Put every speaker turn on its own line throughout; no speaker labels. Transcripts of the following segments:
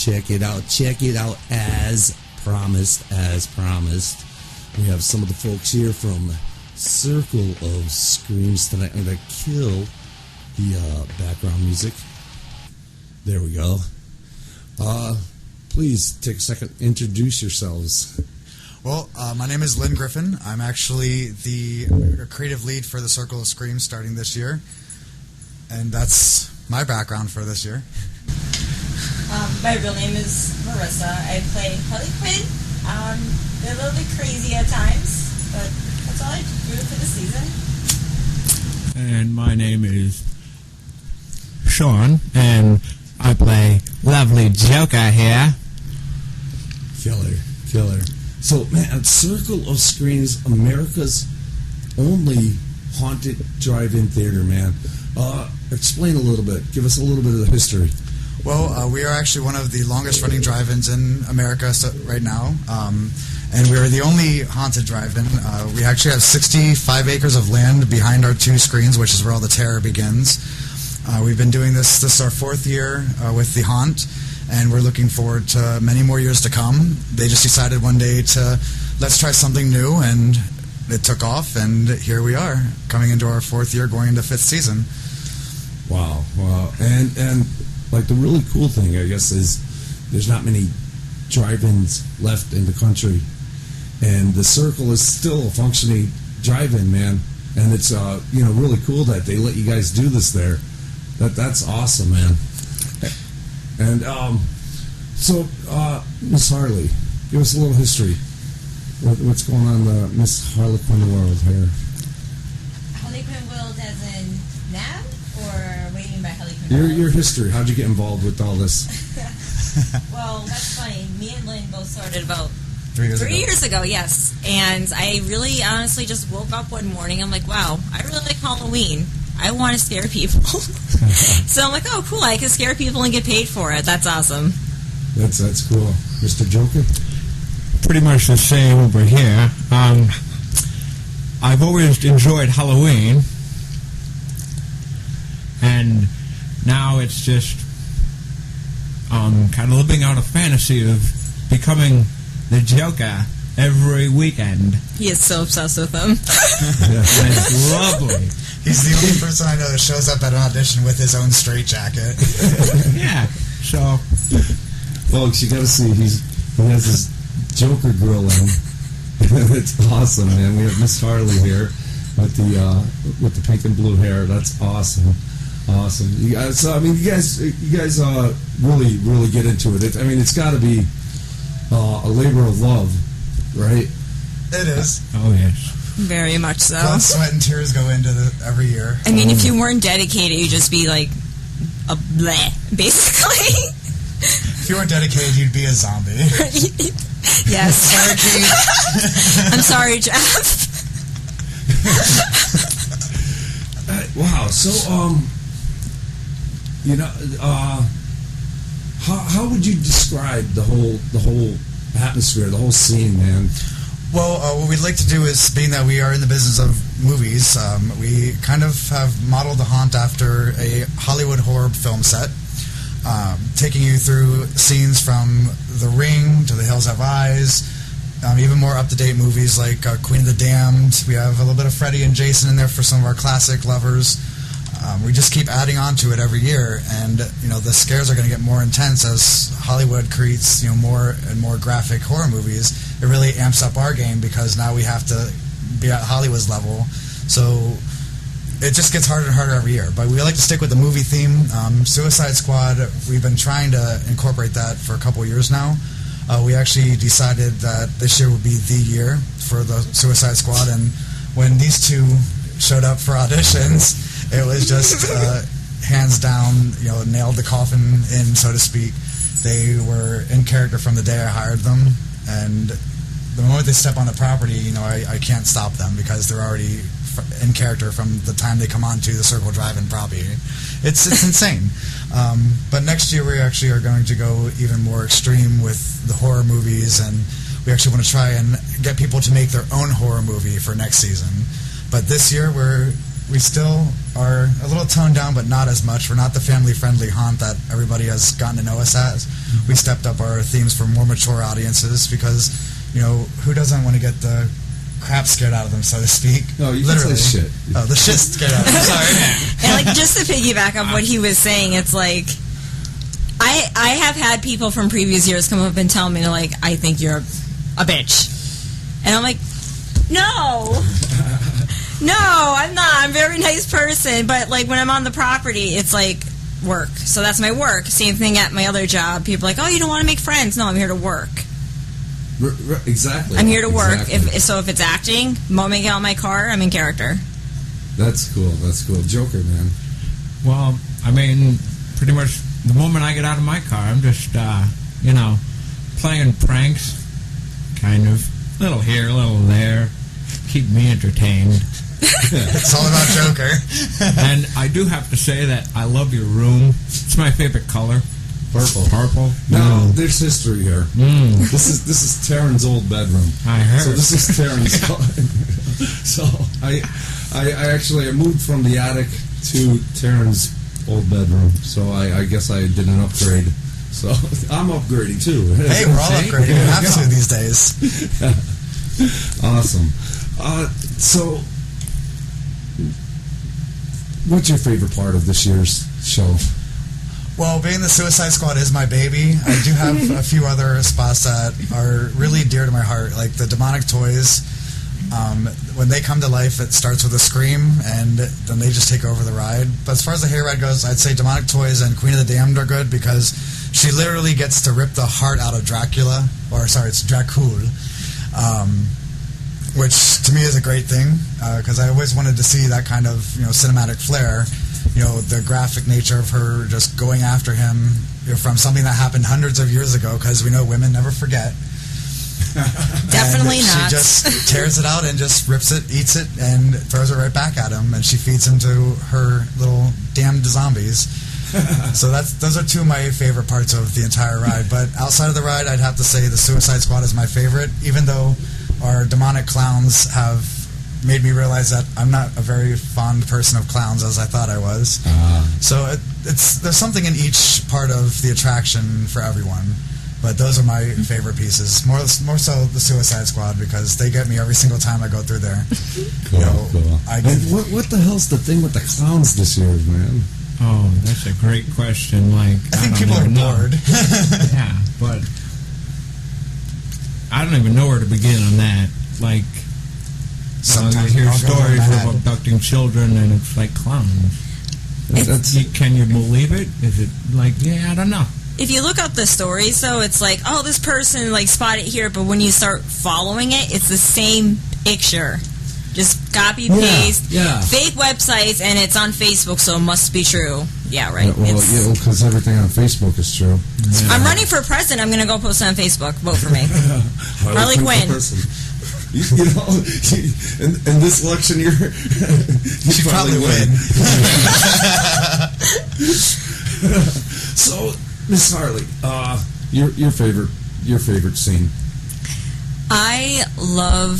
check it out. Check it out as promised, We have some of the folks here from Circle of Screams tonight. I'm going to kill the background music. There we go. Please take a second, introduce yourselves.
Well, my name is Lynn Griffin. I'm actually the creative lead for the Circle of Screams starting this year. And that's my background for this year.
My real name is Marissa. I play Harley Quinn. They're a little bit crazy at times, but that's all I do for the season.
And my name is Sean, and I play lovely Joker here.
Killer. So, man, Circle of Screams, America's only haunted drive-in theater, man. Explain a little bit. Give us a little bit of the history.
Well, we are actually one of the longest-running drive-ins in America right now, and we are the only haunted drive-in. We actually have 65 acres of land behind our two screens, which is where all the terror begins. We've been doing this is our fourth year with The Haunt, and we're looking forward to many more years to come. They just decided one day to let's try something new, and it took off, and here we are, coming into our fourth year, going into fifth season.
Wow. And like the really cool thing, I guess, is there's not many drive-ins left in the country, and the Circle is still a functioning drive-in, man. And it's really cool that they let you guys do this there. That's awesome, man. And so Miss Harley, give us a little history. What's going on in the Miss Harlequin world here?
Harlequin world as in now, or waiting by Harlequin world?
Your history. How'd you get involved with all this?
Well, that's funny. Me and Lynn both started about
3
years ago, yes. And I really honestly just woke up one morning. I'm like, wow, I really like Halloween. I want to scare people. So I'm like, oh, cool. I can scare people and get paid for it. That's awesome.
That's cool. Mr. Joker?
Pretty much the same over here. I've always enjoyed Halloween, and now it's just kind of living out a fantasy of becoming the Joker every weekend.
He is so obsessed with them.
It's lovely.
He's the only person I know that shows up at an audition with his own straitjacket.
Yeah, so...
Folks, you got to see, he has his Joker grill in. It's awesome, man. We have Miss Harley here with the pink and blue hair. That's awesome. You guys, you guys really get into it. It's got to be a labor of love, right?
It is.
Oh, yes.
Very much so.
Blood, sweat, and tears go into every year.
I mean, if you weren't dedicated, you'd just be like a bleh, basically.
If you weren't dedicated, you'd be a zombie.
Yes.
Sorry, Keith.
I'm sorry, Jeff.
Wow. So, how would you describe the whole atmosphere, the whole scene, man?
Well, what we'd like to do is, being that we are in the business of movies, we kind of have modeled The Haunt after a Hollywood horror film set, taking you through scenes from The Ring to The Hills Have Eyes, even more up-to-date movies like Queen of the Damned. We have a little bit of Freddy and Jason in there for some of our classic lovers. We just keep adding on to it every year, and the scares are going to get more intense as Hollywood creates more and more graphic horror movies. It really amps up our game because now we have to be at Hollywood's level. So it just gets harder and harder every year. But we like to stick with the movie theme. Suicide Squad, we've been trying to incorporate that for a couple years now. We actually decided that this year would be the year for the Suicide Squad, and when these two showed up for auditions, it was just hands down, nailed the coffin in, so to speak. They were in character from the day I hired them, and the moment they step on the property, I can't stop them because they're already in character from the time they come onto the Circle Drive-In property. It's insane. But next year we actually are going to go even more extreme with the horror movies, and we actually want to try and get people to make their own horror movie for next season. But this year we're we still are a little toned down, but not as much. We're not the family-friendly haunt that everybody has gotten to know us as. We stepped up our themes for more mature audiences because, who doesn't want to get the crap scared out of them, so to speak?
No, you
literally.
can say shit.
Oh, the shit scared out of them. Sorry.
And just to piggyback off what he was saying, it's like I have had people from previous years come up and tell me, like, I think you're a bitch. And I'm like, no. No, I'm not. I'm a very nice person. But, like, when I'm on the property, it's like work. So that's my work. Same thing at my other job. People are like, oh, you don't want to make friends. No, I'm here to work.
Exactly.
I'm here to work.
Exactly.
If it's acting, moment I get out of my car, I'm in character.
That's cool. Joker, man.
Well, I mean, pretty much the moment I get out of my car, I'm just, playing pranks, kind of. Little here, little there. Keep me entertained.
It's all about Joker.
And I do have to say that I love your room. It's my favorite color. Purple.
Now, there's history here. This is Taryn's old bedroom.
I heard.
So this is Taryn's. So I moved from the attic to Taryn's old bedroom. So I guess I did an upgrade. So I'm upgrading too.
Hey, we're all upgrading. We have to these days.
Awesome. So, what's your favorite part of this year's show?
Well, being the Suicide Squad is my baby, I do have a few other spots that are really dear to my heart, like the demonic toys. When they come to life, it starts with a scream, and then they just take over the ride. But as far as the hayride goes, I'd say demonic toys and Queen of the Damned are good because she literally gets to rip the heart out of Dracula, it's Dracul, which to me is a great thing because I always wanted to see that kind of cinematic flair. The graphic nature of her just going after him from something that happened hundreds of years ago, because we know women never forget.
Definitely
not. She just tears it out and just rips it, eats it, and throws it right back at him, and she feeds him to her little damned zombies. So those are two of my favorite parts of the entire ride. But outside of the ride, I'd have to say the Suicide Squad is my favorite, even though our demonic clowns have made me realize that I'm not a very fond person of clowns as I thought I was. So there's something in each part of the attraction for everyone. But those are my favorite pieces. More so the Suicide Squad, because they get me every single time I go through there.
Cool. And what the hell's the thing with the clowns this year, man?
Oh, that's a great question. I
think people are bored.
Yeah, but I don't even know where to begin on that.
Sometimes
you hear stories of abducting children, and it's like clowns. Can you believe it? Is it I don't know.
If you look up the stories, though, it's like, oh, this person spotted here, but when you start following it, it's the same picture. Just copy, paste, fake websites, and it's on Facebook, so it must be true. Yeah, right.
Because everything on Facebook is true.
Yeah. I'm running for president. I'm going to go post it on Facebook. Vote for me. Harley Quinn.
In this election year,
she'd probably win.
So, Miss Harley, your favorite scene?
I love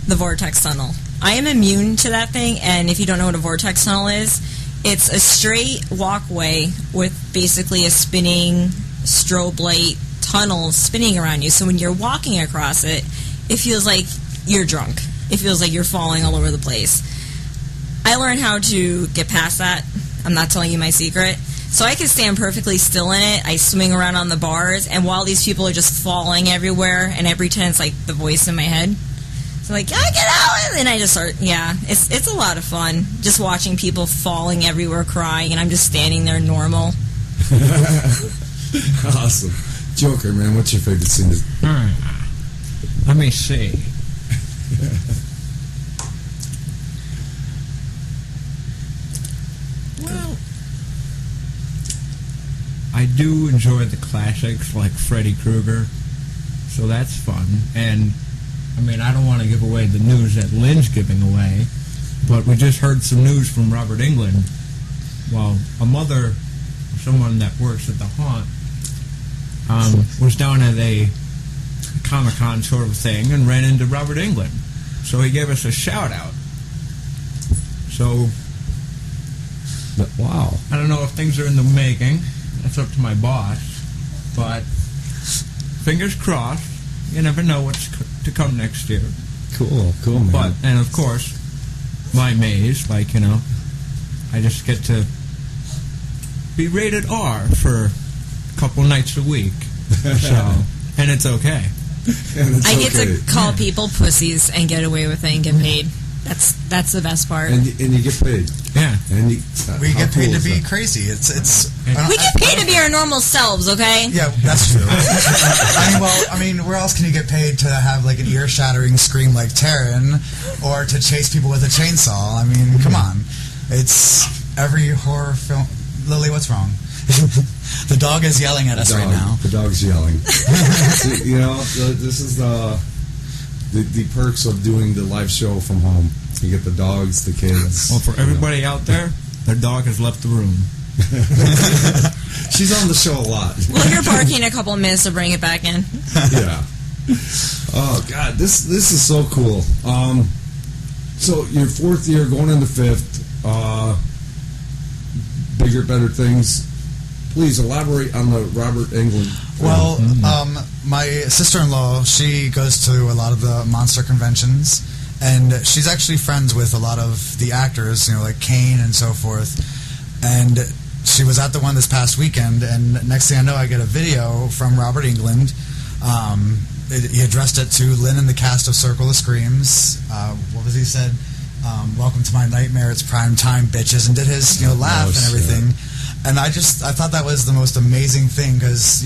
the vortex tunnel. I am immune to that thing, and if you don't know what a vortex tunnel is, it's a straight walkway with basically a spinning strobe light tunnel spinning around you. So when you're walking across it, it feels like you're drunk. It feels like you're falling all over the place. I learned how to get past that. I'm not telling you my secret. So I can stand perfectly still in it. I swing around on the bars, and while these people are just falling everywhere, and I pretend it's like the voice in my head. So get out! And I just start, it's a lot of fun. Just watching people falling everywhere, crying, and I'm just standing there normal.
Awesome. Joker, man, what's your favorite scene?
Let me see. Well, I do enjoy the classics like Freddy Krueger, so that's fun. And I don't want to give away the news that Lynn's giving away, but we just heard some news from Robert Englund. Well, a mother, someone that works at the haunt, was down at a Comic-Con sort of thing and ran into Robert Englund. So he gave us a shout-out. So
Wow.
I don't know if things are in the making. That's up to my boss. But fingers crossed. You never know what's to come next year.
Cool, man.
But, and of course, my maze, I just get to be rated R for a couple nights a week. So, and it's okay.
I get to call people pussies and get away with it and get paid. That's the best part.
And you get paid.
Yeah.
And
we get paid to be crazy.
We get paid to be our normal selves, okay?
Yeah, that's true. I mean, where else can you get paid to have like an ear-shattering scream like Taryn, or to chase people with a chainsaw? I mean, come on. It's every horror film. Lily, what's wrong? The dog is yelling at us right now.
The dog's yelling. This is the perks of doing the live show from home. You get the dogs, the kids.
Well, for everybody out there, their dog has left the room.
She's on the show a lot.
Well, you're barking a couple of minutes to bring it back in.
Yeah. Oh, God, this is so cool. So your fourth year, going into fifth, bigger, better things. Please elaborate on the Robert Englund.
Well, my sister-in-law, she goes to a lot of the monster conventions, and she's actually friends with a lot of the actors, like Kane and so forth. And she was at the one this past weekend, and next thing I know, I get a video from Robert Englund. He addressed it to Lynn and the cast of Circle of Screams. What was he said? Welcome to my nightmare. It's prime time, bitches, and did his laugh and everything. Yeah. And I thought that was the most amazing thing, because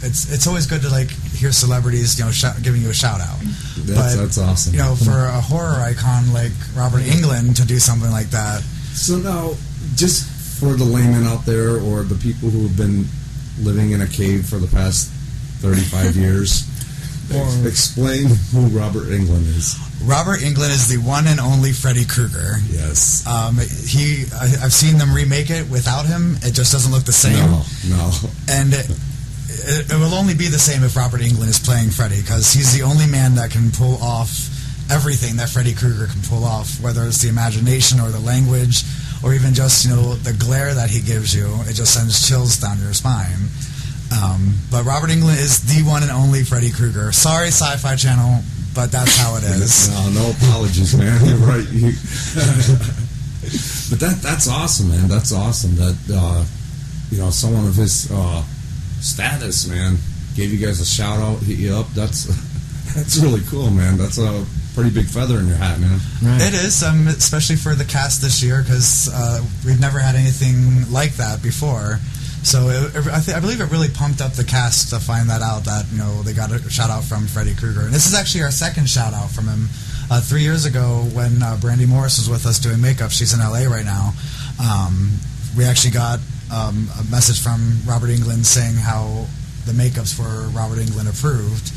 it's always good to hear celebrities giving you a shout out.
That's awesome.
For a horror icon like Robert Englund to do something like that.
So now, just for the layman out there, or the people who have been living in a cave for the past 35 years, explain who Robert Englund is.
Robert Englund is the one and only Freddy Krueger.
Yes.
I've seen them remake it without him. It just doesn't look the same.
No.
And it will only be the same if Robert Englund is playing Freddy, because he's the only man that can pull off everything that Freddy Krueger can pull off, whether it's the imagination or the language, or even just the glare that he gives you. It just sends chills down your spine. But Robert Englund is the one and only Freddy Krueger. Sorry, Sci-Fi Channel, but that's how it is.
No apologies, man. You're right. But that's awesome, man. That's awesome that someone of his status, man, gave you guys a shout out, hit you up. That's really cool, man. That's a pretty big feather in your hat, man.
Right. It is, especially for the cast this year, because we've never had anything like that before. So I believe it really pumped up the cast to find that out, that they got a shout out from Freddy Krueger. And this is actually our second shout out from him. 3 years ago, when Brandy Morris was with us doing makeup, she's in LA right now. We actually got a message from Robert Englund saying how the makeup's for Robert Englund approved.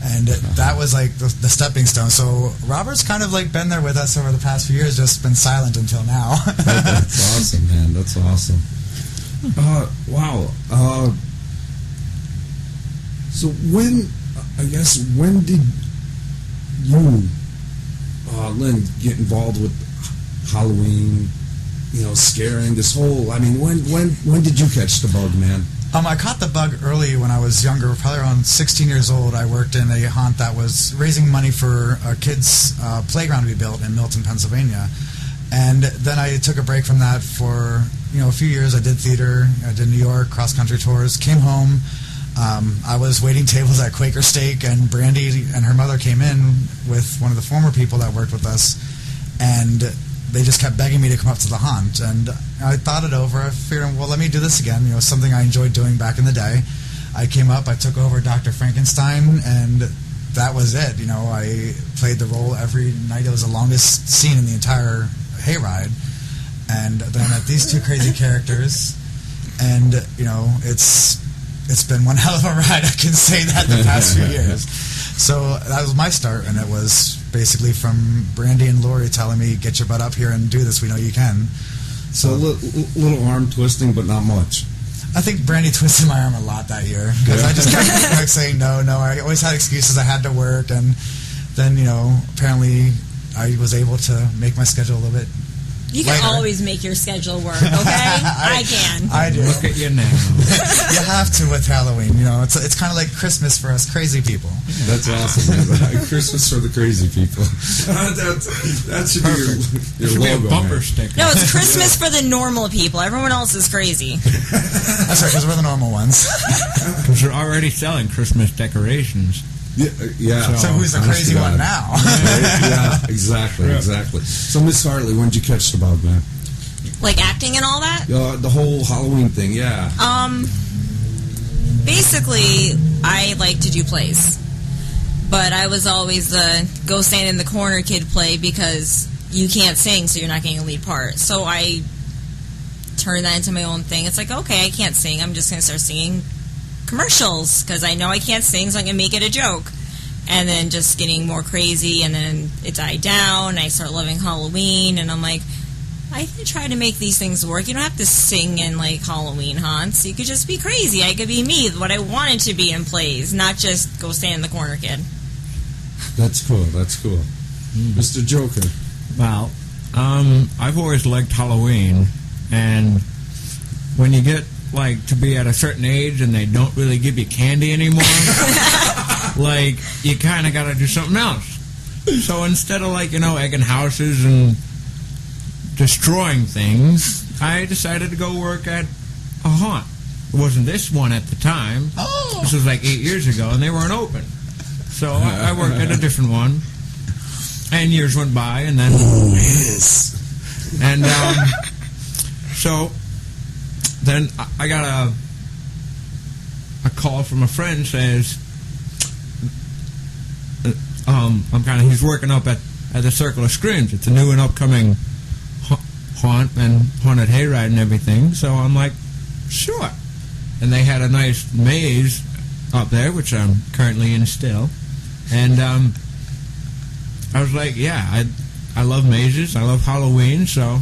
And that was the stepping stone. So Robert's kind of been there with us over the past few years, just been silent until now.
That's awesome, man. That's awesome. Wow. So when did you, Lynn, get involved with Halloween? Scaring this whole. When did you catch the bug, man?
I caught the bug early when I was younger, probably around 16 years old. I worked in a haunt that was raising money for a kids' playground to be built in Milton, Pennsylvania. And then I took a break from that for a few years. I did theater, I did New York, cross-country tours, came home. I was waiting tables at Quaker Steak, and Brandy and her mother came in with one of the former people that worked with us, and they just kept begging me to come up to the haunt. And I thought it over. I figured, well, let me do this again, something I enjoyed doing back in the day. I came up, I took over Dr. Frankenstein, and that was it. I played the role every night. It was the longest scene in the entire hayride. And then I met these two crazy characters, and it's been one hell of a ride. I can say that the past few years. So that was my start, and it was basically from Brandy and Lori telling me, "Get your butt up here and do this. We know you can."
So a little arm twisting, but not much.
I think Brandy twisted my arm a lot that year, because I just kept saying no. I always had excuses. I had to work, and then apparently I was able to make my schedule a little bit
You can
later.
always make your schedule work, okay? I can.
I do.
Look at you now.
You have to with Halloween. You know, it's kind of like Christmas for us crazy people.
That's awesome, man. Christmas for the crazy people. that should be your
Should
logo,
be a bumper
man.
sticker.
No, it's Christmas for the normal people. Everyone else is crazy.
That's right, because we're the normal ones.
Because they're already selling Christmas decorations.
Yeah.
So who's the
honest
crazy
to
one
God.
now?
Yeah, exactly. So, Miss Hartley, when did you catch the bug, man?
Like acting and all that?
The whole Halloween thing, yeah.
Basically, I like to do plays. But I was always the go stand in the corner kid play because you can't sing, so you're not getting a lead part. So I turned that into my own thing. It's like, okay, I can't sing. I'm just going to start singing commercials because I know I can't sing, so I'm going to make it a joke. And then just getting more crazy, and then it died down. I start loving Halloween, and I'm like, I can try to make these things work. You don't have to sing in like Halloween haunts. You could just be crazy. I could be me, what I wanted to be in plays, not just go stand in the corner kid.
That's cool. Mr. Joker.
Well, I've always liked Halloween, and when you get like to be at a certain age and they don't really give you candy anymore, like you kind of got to do something else. So instead of like egging houses and destroying things, I decided to go work at a haunt. It wasn't this one at the time.
Oh.
This was like 8 years ago, and they weren't open. So I worked at a different one, and years went by, and then and so then I got a call from a friend says he's working up at the Circle of Screams. It's a new and upcoming haunt and haunted hayride and everything. So I'm like, sure. And they had a nice maze up there, which I'm currently in still. And I was like, yeah, I love mazes. I love Halloween. So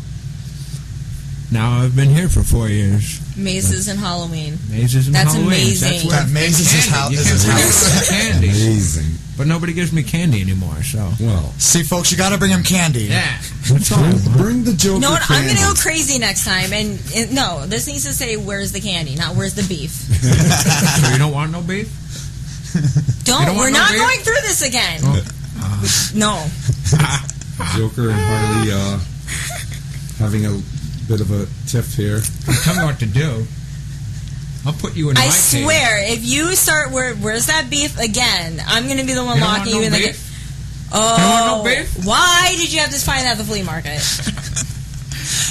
now I've been here for 4 years.
Mazes and Halloween.
Mazes and
That's
Halloween.
amazing.
That's where
That maze is his house.
You
Is
can
his
bring
house.
candy.
Amazing.
But nobody gives me candy anymore, so.
Well,
See, folks, you got to bring him candy.
Yeah. That's all.
bring the Joker.
You know what? I'm
candy.
going to go crazy next time. And no, this needs to say, where's the candy, not where's the beef.
So you don't want no beef?
Don't.
You don't
We're
want no
not
beef?
going through this again. No.
Joker and Harley having a bit of a tiff here.
Tell me what to do. I'll put you in my
I
cage.
swear, if you start, where's that beef again, I'm going to be the one
You don't
locking
want
you
no
in the
beef?
Oh.
You don't want no beef?
Why did you have to find that at the flea market?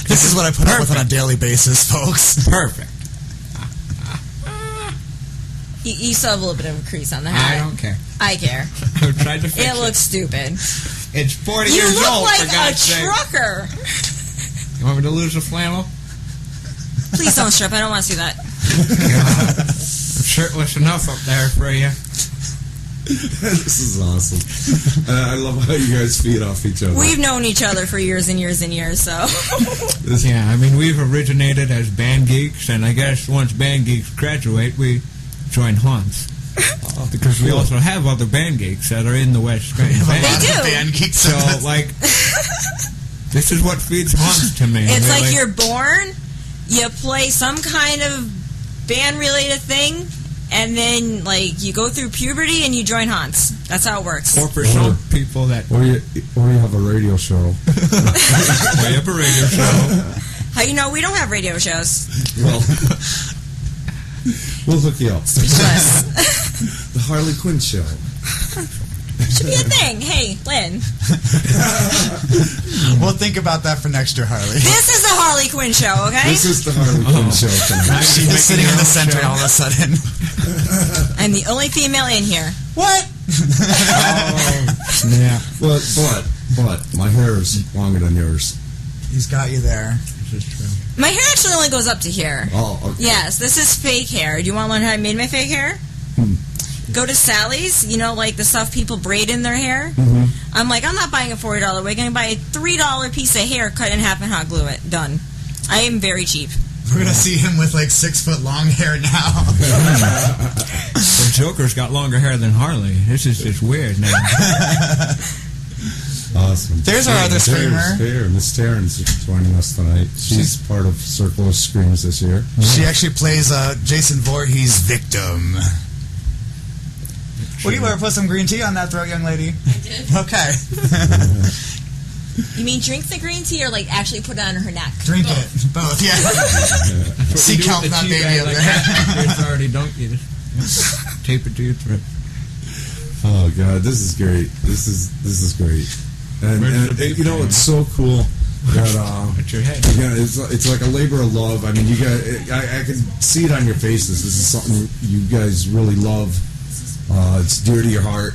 This is what I put up with on a daily basis, folks.
Perfect.
You still have a little bit of a crease on the
I
hat.
don't care.
I care.
I tried to fix it.
It looks stupid.
It's 40
You
years
look
old,
like
for
a
God's sake.
trucker.
You want me to lose a flannel?
Please don't strip. I don't want to see that.
I'm shirtless enough up there for you.
This is awesome. I love how you guys feed off each other.
We've known each other for years and years and years, so.
Yeah, I mean, we've originated as band geeks, and I guess once band geeks graduate, we join haunts. Because we also have other band geeks that are in the West Scranton band.
They do.
Band geeks.
So, like, this is what feeds haunts to me.
It's like
really.
you're born, you play some kind of band-related thing, and then, like, you go through puberty and you join haunts. That's how it works.
Or for some people that...
Or you have a radio show.
We have a radio show.
How you know we don't have radio shows?
Well, we'll hook you up.
Speechless.
The Harley Quinn Show.
Should be a thing. Hey, Lynn.
We'll think about that for next year, Harley.
This is the Harley Quinn Show, okay?
This is the Harley Quinn Show tonight.
She is sitting in the center all of a sudden.
I'm the only female in here.
What?
Yeah.
But my hair is longer than yours.
He's got you there.
This is true.
My hair actually only goes up to here.
Oh, okay.
Yes, this is fake hair. Do you want to learn how I made my fake hair? Go to Sally's, like the stuff people braid in their hair.
Mm-hmm.
I'm like, I'm not buying a $40 wig. I'm going to buy a $3 piece of hair, cut in half and hot glue it. Done. I am very cheap.
We're going to see him with like 6 foot long hair now.
The Joker's got longer hair than Harley. This is just weird now.
awesome.
There's our other screamer.
Here, Miss Taryn's joining us tonight. She's part of Circle of Screams this year.
She actually plays Jason Voorhees' victim. What do you want to put some green tea on that throat, young lady?
I did.
Okay.
You mean drink the green tea or like actually put it on her neck?
Drink it. Both, yeah. See count that baby over there.
It's already donkey. Tape it to your throat.
Oh God, this is great. This is great. And you know, it's so cool that
at your head.
yeah, it's like a labor of love. I mean, you guys, I can see it on your faces. This is something you guys really love. It's dear to your heart.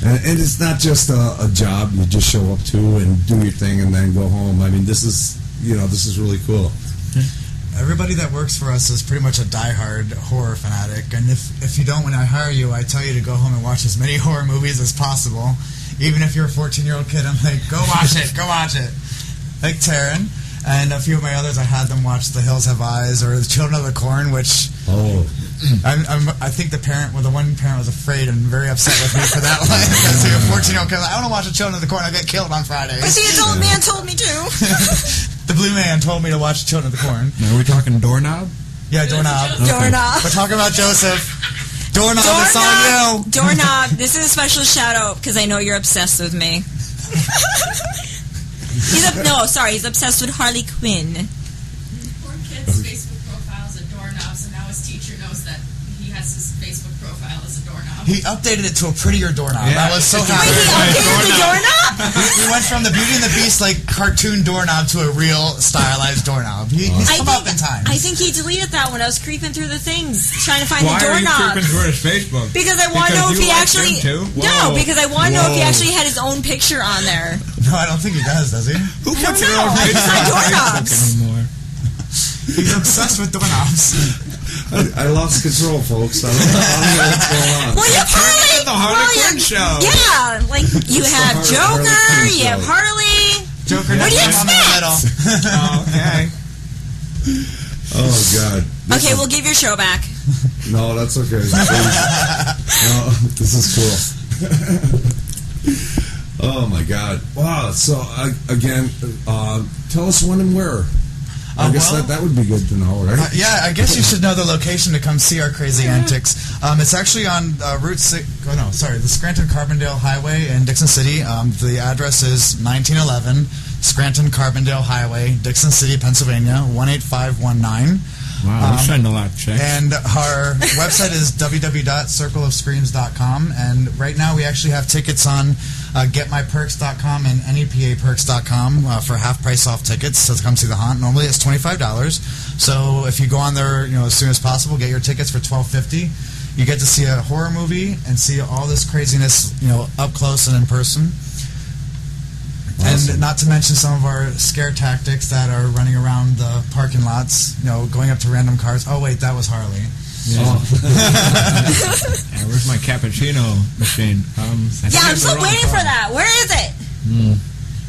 And it's not just a job you just show up to and do your thing and then go home. I mean, this is really cool.
Everybody that works for us is pretty much a diehard horror fanatic, and if you don't, when I hire you, I tell you to go home and watch as many horror movies as possible. Even if you're a 14-year-old kid, I'm like, go watch it, go watch it. Like Taryn, and a few of my others, I had them watch The Hills Have Eyes or The Children of the Corn, which I think the one parent was afraid and very upset with me for that one. Because a 14-year-old kid, I want to watch The Children of the Corn, I'll get killed on Fridays.
But the adult man told me to.
The blue man told me to watch Children of the Corn.
Now, are we talking doorknob?
Yeah, doorknob.
Okay.
Doorknob.
We're talking about Joseph. Doorknob, it's on you.
Doorknob. This is a special shout out because I know you're obsessed with me. He's obsessed with Harley Quinn.
Poor kid's Facebook profile is a doorknob, so now his teacher knows that he has his Facebook profile as a doorknob.
He updated it to a prettier doorknob.
Yeah.
I was so
Wait,
happy.
he updated the doorknob?
We went from the Beauty and the Beast cartoon doorknob to a real stylized doorknob. He's come up in time.
I think he deleted that when I was creeping through the things, trying to find
Why
the
are you
doorknob.
creeping through his Facebook?
Because I want to know if he actually. No, because I want to know if he actually had his own picture on there.
No, I don't think he does he?
Who
I don't know. I just saw doorknobs.
Anymore?
He's obsessed with doorknobs.
I lost control, folks. I don't know what's going on.
Well, you probably.
The Harley Quinn show.
Yeah, like you have
Harley
Joker,
Quinn
you have
show.
Harley.
Joker,
What do you
next time on the middle.
Okay.
Oh God.
Okay, we'll give your show back.
No, that's okay. No, this is cool. Oh my God! Wow. So again, tell us when and where. I guess that would be good to know, right?
Yeah, I guess you should know the location to come see our crazy antics. It's actually on Route 6. Oh no, sorry, the Scranton-Carbondale Highway in Dixon City. The address is 1911 Scranton-Carbondale Highway, Dixon City, Pennsylvania 18519.
Wow, we send a lot of checks.
And our website is www.circleofscreams.com. And right now we actually have tickets on getmyperks.com and nepaperks.com for half price off tickets to come see the haunt. Normally it's $25. So if you go on there, as soon as possible, get your tickets for $12.50. You get to see a horror movie and see all this craziness, up close and in person.
Awesome.
And not to mention some of our scare tactics that are running around the parking lots, going up to random cars. Oh, wait, that was Harley.
Yeah. Yeah, where's my cappuccino machine?
I'm still waiting for that. Where is it?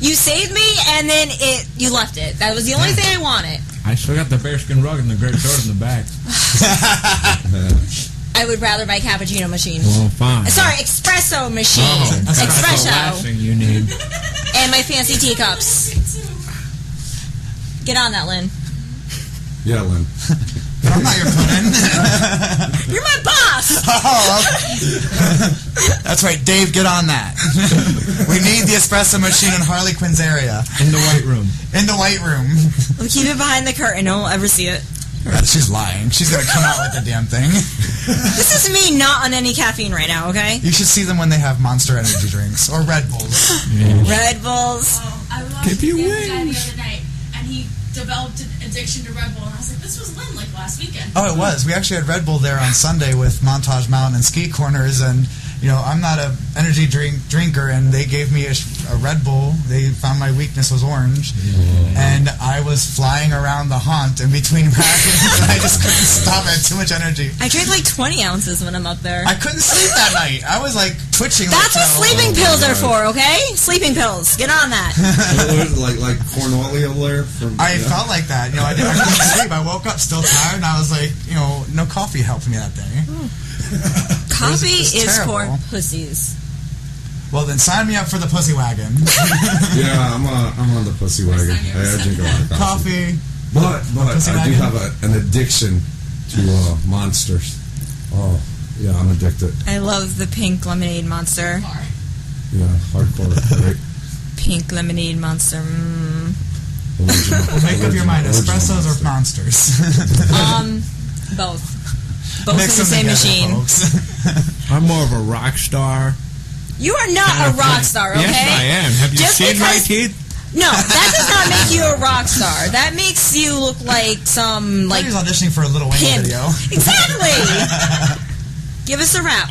You saved me, and then you left it. That was the only thing I wanted.
I still got the bearskin rug and the great sword in the back.
I would rather buy cappuccino machine.
Well, fine.
Sorry, espresso machine.
That's the last
Espresso.
thing you need.
And my fancy teacups. Get on that, Lynn.
Yeah, Lynn.
I'm not your puddin'.
You're my boss.
Oh, that's right, Dave. Get on that. We need the espresso machine in Harley Quinn's area.
In the white room.
In the white room.
We'll keep it behind the curtain. No one will ever see it.
She's lying. She's gonna come out with the damn thing.
This is me not on any caffeine right now, okay?
You should see them when they have Monster Energy drinks or Red Bulls.
Red Bulls.
I watched
Give you
the guy the
wings.
other night, and he developed an addiction to Red Bull, and I was like, this was Lynn last weekend.
Oh, it was. We actually had Red Bull there on Sunday with Montage Mountain and Ski Corners, and I'm not a energy drinker, and they gave me a Red Bull. They found my weakness was orange, and I was flying around the haunt in between rackets, and I just couldn't stop. I had too much energy.
I drink like 20 ounces when I'm up there.
I couldn't sleep that night. I was twitching.
That's what sleeping pills are for, okay? Sleeping pills. Get on that.
like Cornwallis over there.
I felt like that. I couldn't sleep. I woke up still tired, and I was like, no coffee helped me that day.
Coffee
It's
is for
terrible.
pussies.
Well, then sign me up for the Pussy Wagon.
Yeah, I'm on the pussy wagon. I drink a lot of coffee. But I do have an addiction to monsters. Oh, yeah, I'm addicted.
I love the pink lemonade monster.
Yeah, hardcore, right?
Pink lemonade monster.
Well, make up your mind. Espressos or monsters?
Both. Both
Mix
in the
them
same
together,
machine.
folks.
I'm more of a rock star.
You are not a rock star, okay?
Yes, I am. Have you
Just
seen my
because-
teeth?
No, that does not make you a rock star. That makes you look like some
Like he's auditioning for a Little Wayne
pimp.
video.
Exactly. Give us a rap.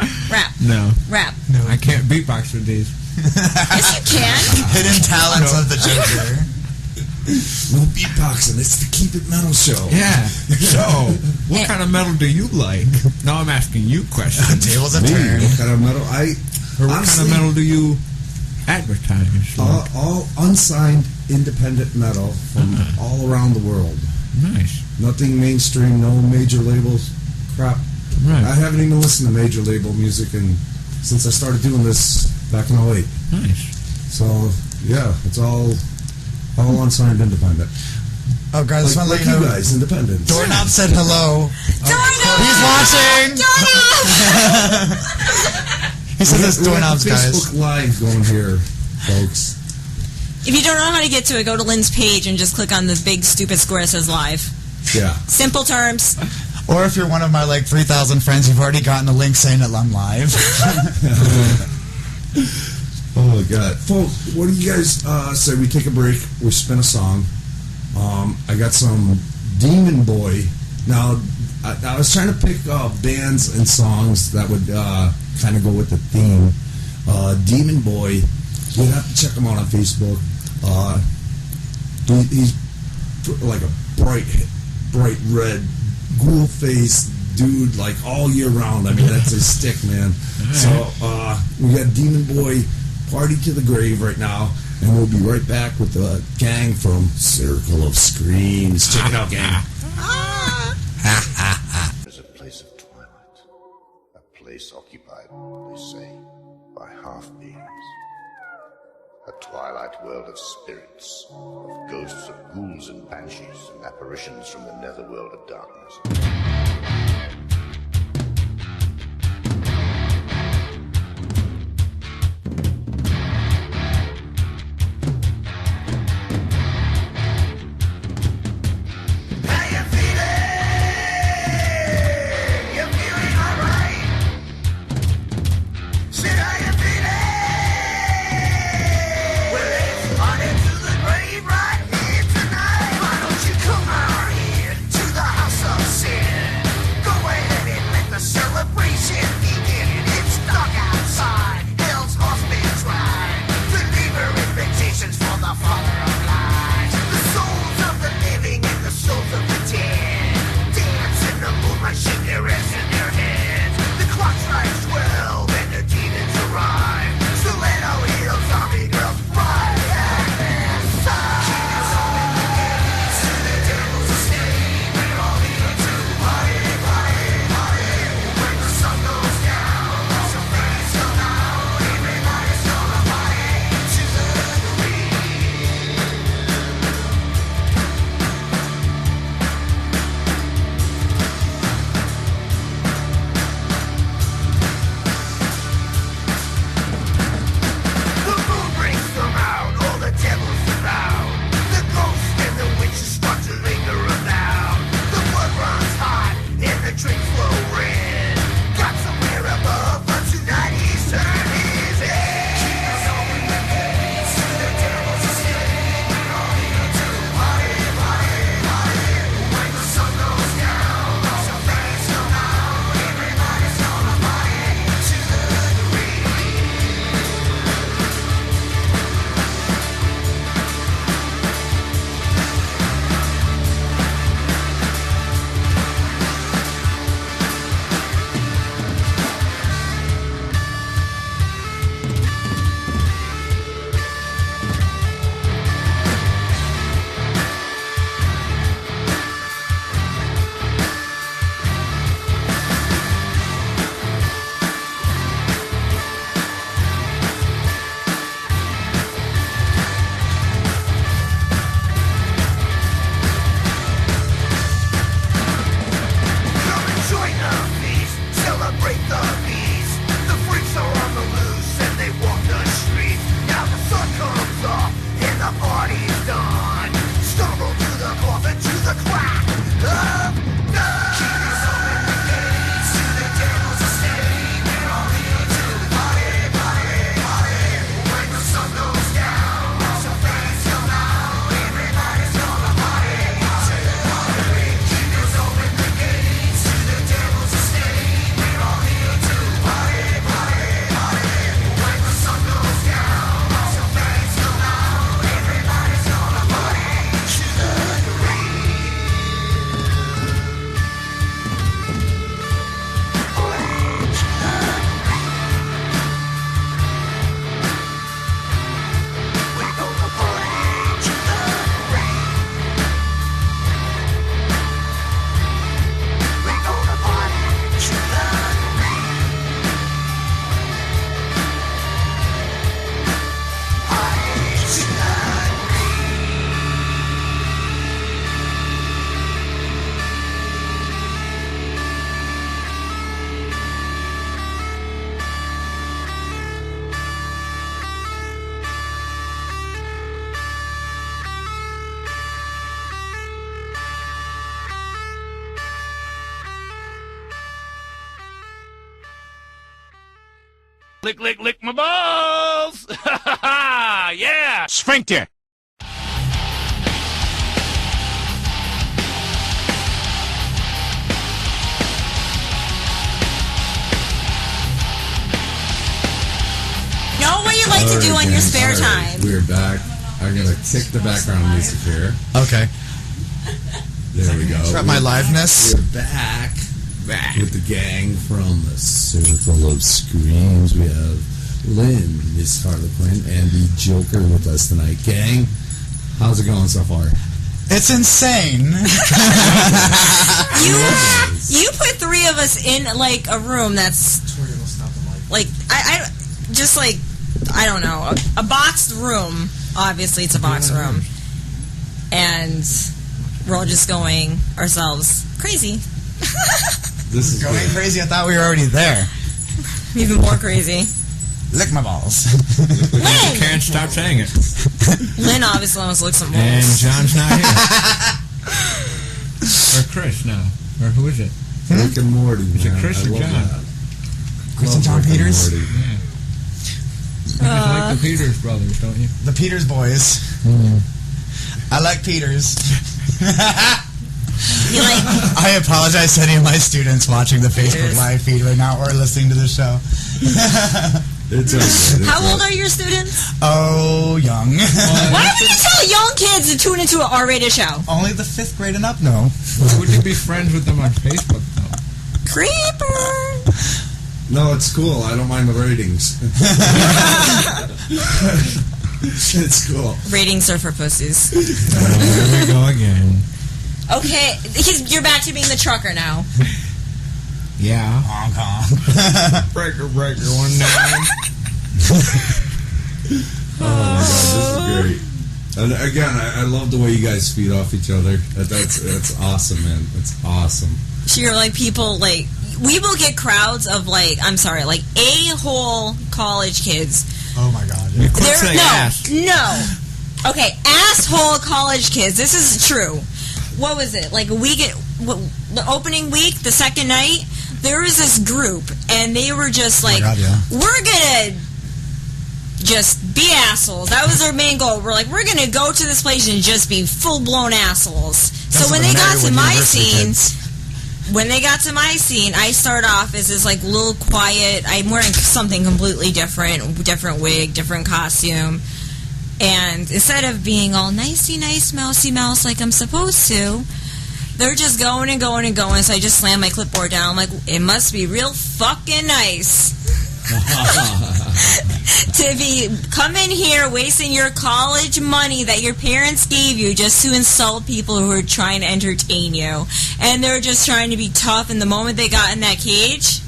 No.
Rap.
I can't beatbox with these.
Yes, you can.
Hidden talents of the Joker.
No beatboxing. It's the Keep It Metal show.
Yeah. So, what kind of metal do you like? Now I'm asking you questions.
Tables have
Me,
turned.
what kind of metal?
Or what
Honestly,
kind of metal do you advertise?
all unsigned independent metal from all around the world.
Nice.
Nothing mainstream, no major labels. Crap.
Right.
I haven't even listened to major label music since I started doing this back in 08.
Nice.
So, yeah, it's all unsigned independent.
Oh, guys,
Like,
just want to let
like
you
you
know.
guys, independent.
Doorknob said hello.
Doorknob!
He's watching. He said this
We got
doorknobs,
the
guys.
Facebook Live going here, folks.
If you don't know how to get to it, go to Lynn's page and just click on the big stupid square that says live.
Yeah.
Simple terms.
Or if you're one of my 3,000 friends, you've already gotten a link saying that I'm live.
Oh my God, folks! What do you guys say? We take a break. We spin a song. I got some Demon Boy. Now, I was trying to pick bands and songs that would kind of go with the theme. Demon Boy. You'd have to check him out on Facebook. He's like a bright red, ghoul face dude, like all year round. I mean, that's his stick, man. So we got Demon Boy, Party to the Grave right now, and we'll be right back with the gang from Circle of Screams. Check it out, gang.
There's a place of twilight, a place occupied, they say, by half-beings. A twilight world of spirits, of ghosts of ghouls and banshees, and apparitions from the netherworld of darkness. Sin.
Lick, lick, lick my balls! Yeah! Sphincter!
Know what you like to do on your spare time.
We're back. I'm going to kick the background music here.
Okay.
There we go.
Got my liveness.
We're back with the gang from the Circle of Screams. We have Lynn, Miss Harlequin, and the Joker with us tonight. Gang, how's it going so far?
It's insane.
You put three of us in like a room that's like I just like I don't know a boxed room. Obviously, it's a boxed room, and we're all just going ourselves crazy.
This is going crazy. I thought we were already there.
Even more crazy.
Lick my balls.
Lynn!
You can't stop saying it.
Lynn obviously wants to lick some balls.
And John's not here. Or Chris now. Or who is it?
Rick and Morty.
Is it Chris or
love
John?
that.
Chris and John
Rick
Peters?
Morty.
Yeah. You like the Peters brothers, don't you?
The Peters boys. I like Peters. I apologize to any of my students watching the Facebook live feed right now or listening to the show.
It's okay.
How old are your students?
Oh, young.
Why would you tell young kids to tune into an R-rated show?
Only the 5th grade and up, no.
Why would you be friends with them on Facebook, though?
Creeper!
No, it's cool. I don't mind the ratings. It's cool.
Ratings are for pussies.
Here we go again.
Okay, you're back to being the trucker now.
Yeah.
Hong Kong.
Breaker, 19.
Oh my god, this is great. And again, I love the way you guys feed off each other. That's awesome, man. That's awesome.
So you're like people like we will get crowds of like I'm sorry, like a-hole college kids.
Oh my god. Yeah.
No. Okay, asshole college kids. This is true. What was it? Like the opening week, the second night, there was this group, and they were just like, we're gonna just be assholes. That was their main goal. We're like, we're gonna go to this place and just be full-blown assholes. So when they got to my scene, I start off as this like little quiet. I'm wearing something completely different wig, different costume. And instead of being all nicey nice, mousy mouse like I'm supposed to, they're just going and going and going. So I just slam my clipboard down. I'm like, it must be real fucking nice to be coming here wasting your college money that your parents gave you just to insult people who are trying to entertain you. And they're just trying to be tough. And the moment they got in that cage,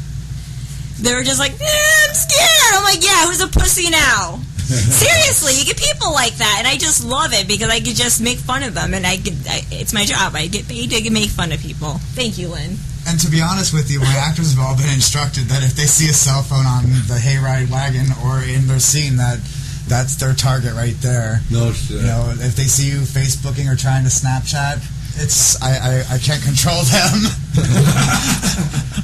they were just like, I'm scared. I'm like, yeah, who's a pussy now? Seriously, you get people like that, and I just love it because I could just make fun of them, and it's my job. I get paid to make fun of people. Thank you, Lynn.
And to be honest with you, my actors have all been instructed that if they see a cell phone on the hayride wagon or in their scene, that's their target right there.
No shit.
You know, if they see you Facebooking or trying to Snapchat, I can't control them.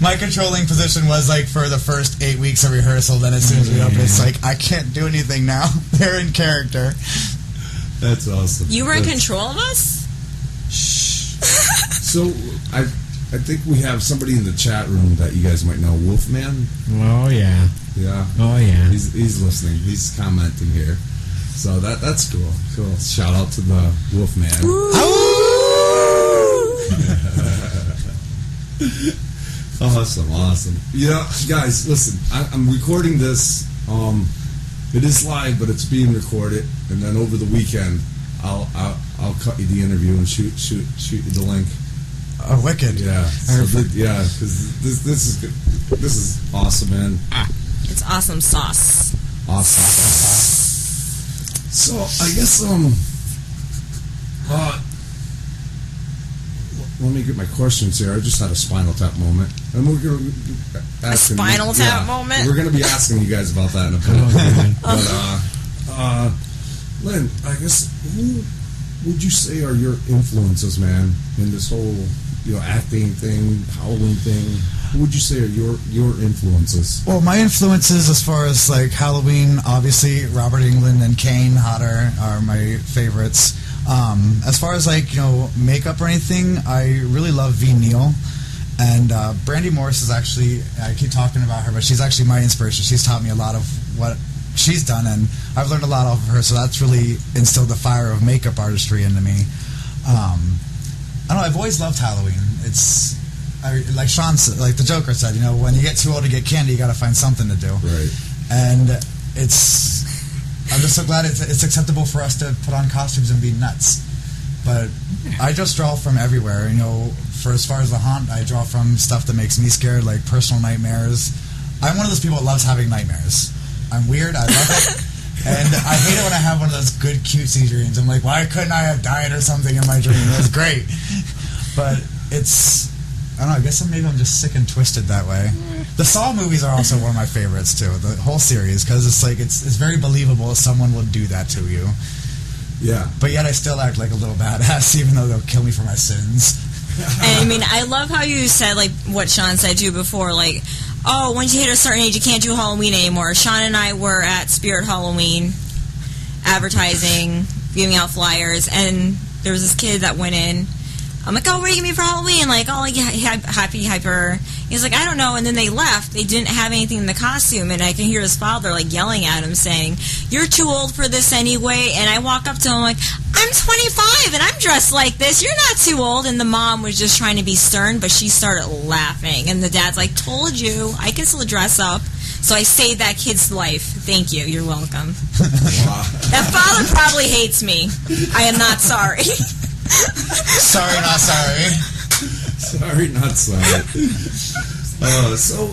My controlling position was like for the first 8 weeks of rehearsal. Then as soon as we open, it's like I can't do anything now. They're in character.
That's awesome.
You were in control of us?
Shh. So I think we have somebody in the chat room that you guys might know, Wolfman.
Oh yeah.
Yeah.
Oh yeah.
He's listening. He's commenting here. So that's cool. Cool. Shout out to the Wolfman. Awesome. You know, guys, listen. I'm recording this. It is live, but it's being recorded, and then over the weekend, I'll cut you the interview and shoot you the link.
Oh, wicked!
Yeah, because this is good. This is awesome, man.
It's awesome sauce.
Awesome. So I guess let me get my questions here. I just had a Spinal Tap moment, and we're going to ask
a Spinal Tap moment.
We're going to be asking you guys about that in a bit. But Lynn, I guess would you say are your influences, man, in this whole acting thing, Halloween thing? What would you say are your influences?
Well, my influences as far as like Halloween, obviously Robert Englund and Kane Hodder are my favorites. As far as like makeup or anything, I really love V. Neal. And Brandy Morris is actually, I keep talking about her, but she's actually my inspiration. She's taught me a lot of what she's done, and I've learned a lot off of her, so that's really instilled the fire of makeup artistry into me. I don't know, I've always loved Halloween. Like Sean said, like the Joker said, when you get too old to get candy, you got to find something to do.
Right.
And I'm just so glad it's acceptable for us to put on costumes and be nuts. But I just draw from everywhere, for as far as the haunt, I draw from stuff that makes me scared, like personal nightmares. I'm one of those people that loves having nightmares. I'm weird, I love it. And I hate it when I have one of those good cutesy dreams. I'm like, why couldn't I have died or something in my dream? It was great. But I don't know, I guess maybe I'm just sick and twisted that way. The Saw movies are also one of my favorites too, the whole series, because it's very believable someone will do that to you.
Yeah.
But yet I still act like a little badass, even though they'll kill me for my sins.
And I mean, I love how you said, like, what Sean said to you before, like, oh, once you hit a certain age, you can't do Halloween anymore. Sean and I were at Spirit Halloween advertising, giving out flyers, and there was this kid that went in. I'm like, oh, what are you going to be for Halloween? Like, oh, like, happy, hyper. He's like, I don't know. And then they left. They didn't have anything in the costume. And I can hear his father, like, yelling at him, saying, you're too old for this anyway. And I walk up to him, like, I'm 25 and I'm dressed like this. You're not too old. And the mom was just trying to be stern, but she started laughing. And the dad's like, told you, I can still dress up. So I saved that kid's life. Thank you. You're welcome.
Wow.
That father probably hates me. I am not sorry.
Sorry, not sorry.
Sorry, not sorry. So,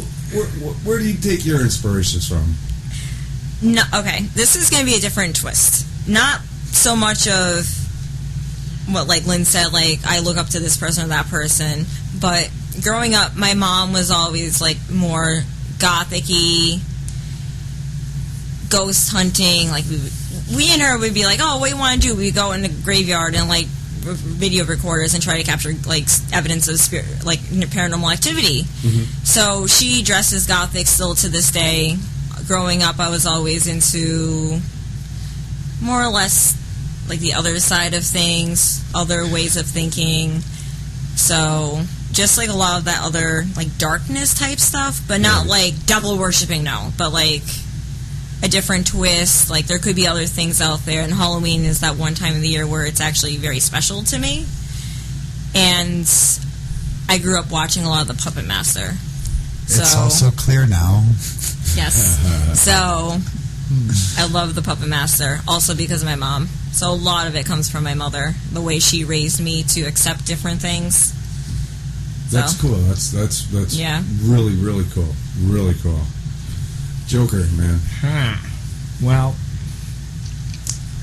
where do you take your inspirations from?
No, okay. This is going to be a different twist. Not so much of what, like Lynn said, like, I look up to this person or that person, but growing up, my mom was always, like, more gothic-y, ghost hunting. Like, we and her would be like, oh, what do you want to do? We go in the graveyard and, like, video recorders and try to capture like evidence of spirit, like paranormal activity. Mm-hmm. So she dresses gothic still to this day. Growing up, I was always into more or less like the other side of things, other ways of thinking. So just like a lot of that other like darkness type stuff, but not like devil worshipping, no, but like a different twist. Like there could be other things out there, and Halloween is that one time of the year where it's actually very special to me. And I grew up watching a lot of the Puppet Master. So,
it's also clear now.
Yes. So I love the Puppet Master, also because of my mom. So a lot of it comes from my mother, the way she raised me to accept different things.
That's cool. That's
yeah.
Really, really cool. Really cool. Joker, man.
Well,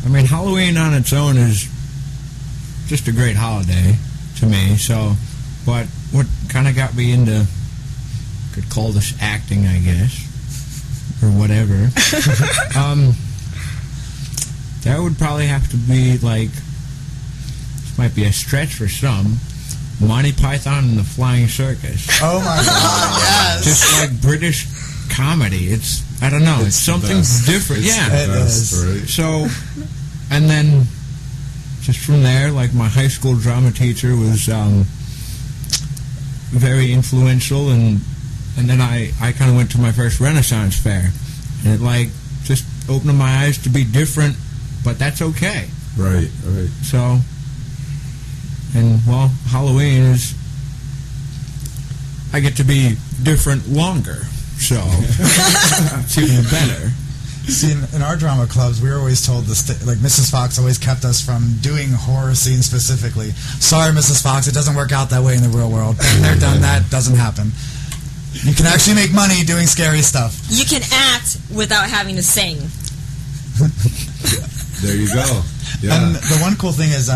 I mean, Halloween on its own is just a great holiday to me. So, but what kind of got me into, could call this acting, I guess, or whatever. That would probably have to be like, this might be a stretch for some, Monty Python and the Flying Circus.
Oh my God! Yes.
Just like British comedy. It's, I don't know, it's something different.
It is. Right?
So, and then just from there, like my high school drama teacher was very influential, and then I kind of went to my first Renaissance fair, and it like just opened my eyes to be different, but that's okay.
Right.
So, and well, Halloween is, I get to be different longer. So, it's even better.
See, in our drama clubs, we were always told like Mrs. Fox always kept us from doing horror scenes specifically. Sorry, Mrs. Fox, it doesn't work out that way in the real world. Been there, done that, doesn't happen. You can actually make money doing scary stuff.
You can act without having to sing.
There you go. Yeah.
And the one cool thing is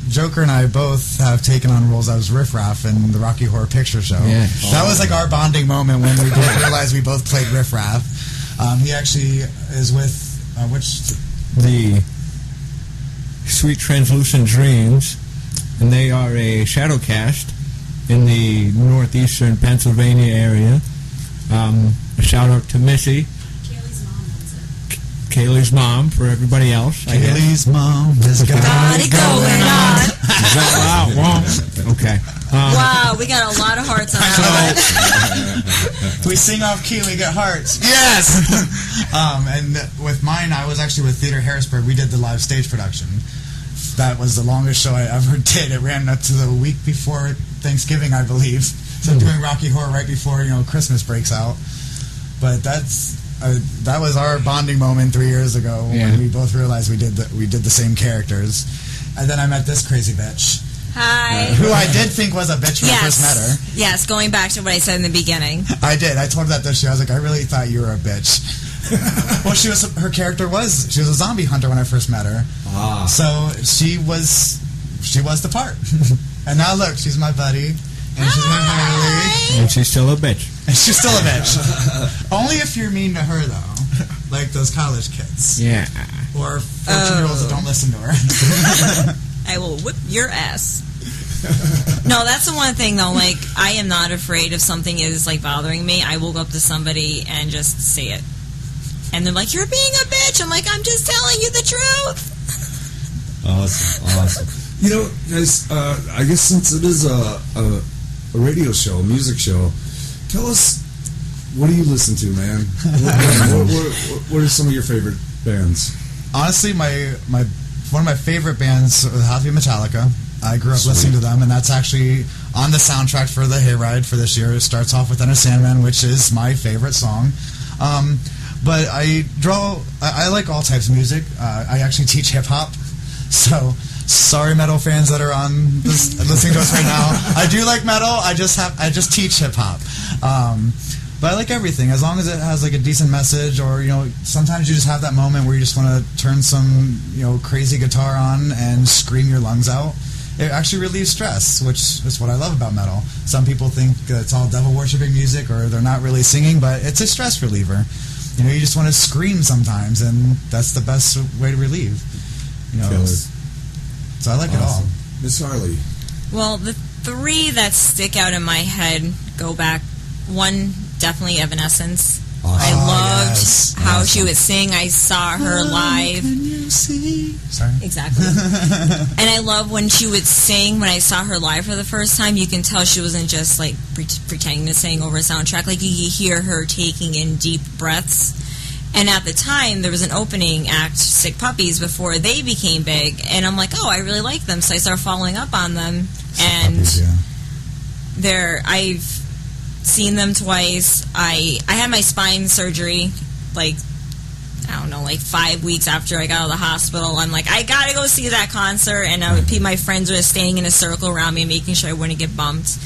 Joker and I both have taken on roles as Riff Raff in the Rocky Horror Picture Show.
Yeah.
That was like our bonding moment when we both realized we both played Riff Raff. He actually is with the
Sweet Translucent Dreams, and they are a shadow cast in the northeastern Pennsylvania area. A shout out to Missy.
Kaylee's mom owns it.
Kaylee's mom for everybody else. I guess.
Kaylee's mom has got it going on.
Is that wow? Okay.
Wow, we got a lot of hearts on that.
We sing off key, we get hearts. Yes! And with mine, I was actually with Theater Harrisburg. We did the live stage production. That was the longest show I ever did. It ran up to the week before Thanksgiving, I believe. So doing Rocky Horror right before Christmas breaks out. But that was our bonding moment 3 years ago when we both realized we did the same characters. And then I met this crazy bitch.
Hi.
Who I did think was a bitch when I first met her.
Yes, going back to what I said in the beginning.
I did. I told her that this year. I was like, I really thought you were a bitch. Well, she was a zombie hunter when I first met her.
Ah.
So she was the part. And now look, she's my buddy, and she's my Harley,
And she's still a bitch.
and she's still a bitch. Only if you're mean to her, though, like those college kids
Yeah.
or 14-year-olds that don't listen to her.
I will whip your ass. No, that's the one thing though. Like, I am not afraid if something is like bothering me. I will go up to somebody and just say it, and they're like, "You're being a bitch." I'm like, "I'm just telling you the truth."
Awesome. Guys, I guess since it is a radio show, a music show, tell us, what do you listen to, man? What are some of your favorite bands?
Honestly, one of my favorite bands would have to be Metallica. I grew up listening to them, and that's actually on the soundtrack for the Hayride for this year. It starts off with Enter Sandman, which is my favorite song. But I like all types of music. I actually teach hip-hop, so sorry metal fans that are on this listening to us right now. I do like metal, I just teach hip-hop. But I like everything, as long as it has like a decent message, or sometimes you just have that moment where you just want to turn some crazy guitar on and scream your lungs out. It actually relieves stress, which is what I love about metal. Some people think it's all devil worshipping music, or they're not really singing, but it's a stress reliever. You just want to scream sometimes, and that's the best way to relieve. So I like it all.
Miss Harley.
Well, the three that stick out in my head go back. One, definitely Evanescence.
Awesome.
I loved how she would sing. I saw her live.
Can you see? Sorry.
Exactly. And I love when she would sing. When I saw her live for the first time, you can tell she wasn't just like pretending to sing over a soundtrack. Like, you hear her taking in deep breaths. And at the time, there was an opening act, Sick Puppies, before they became big. And I'm like, oh, I really like them. So I started following up on them. And I've seen them twice. I had my spine surgery, like 5 weeks after I got out of the hospital. I'm like, I gotta go see that concert. And my friends were staying in a circle around me, making sure I wouldn't get bumped.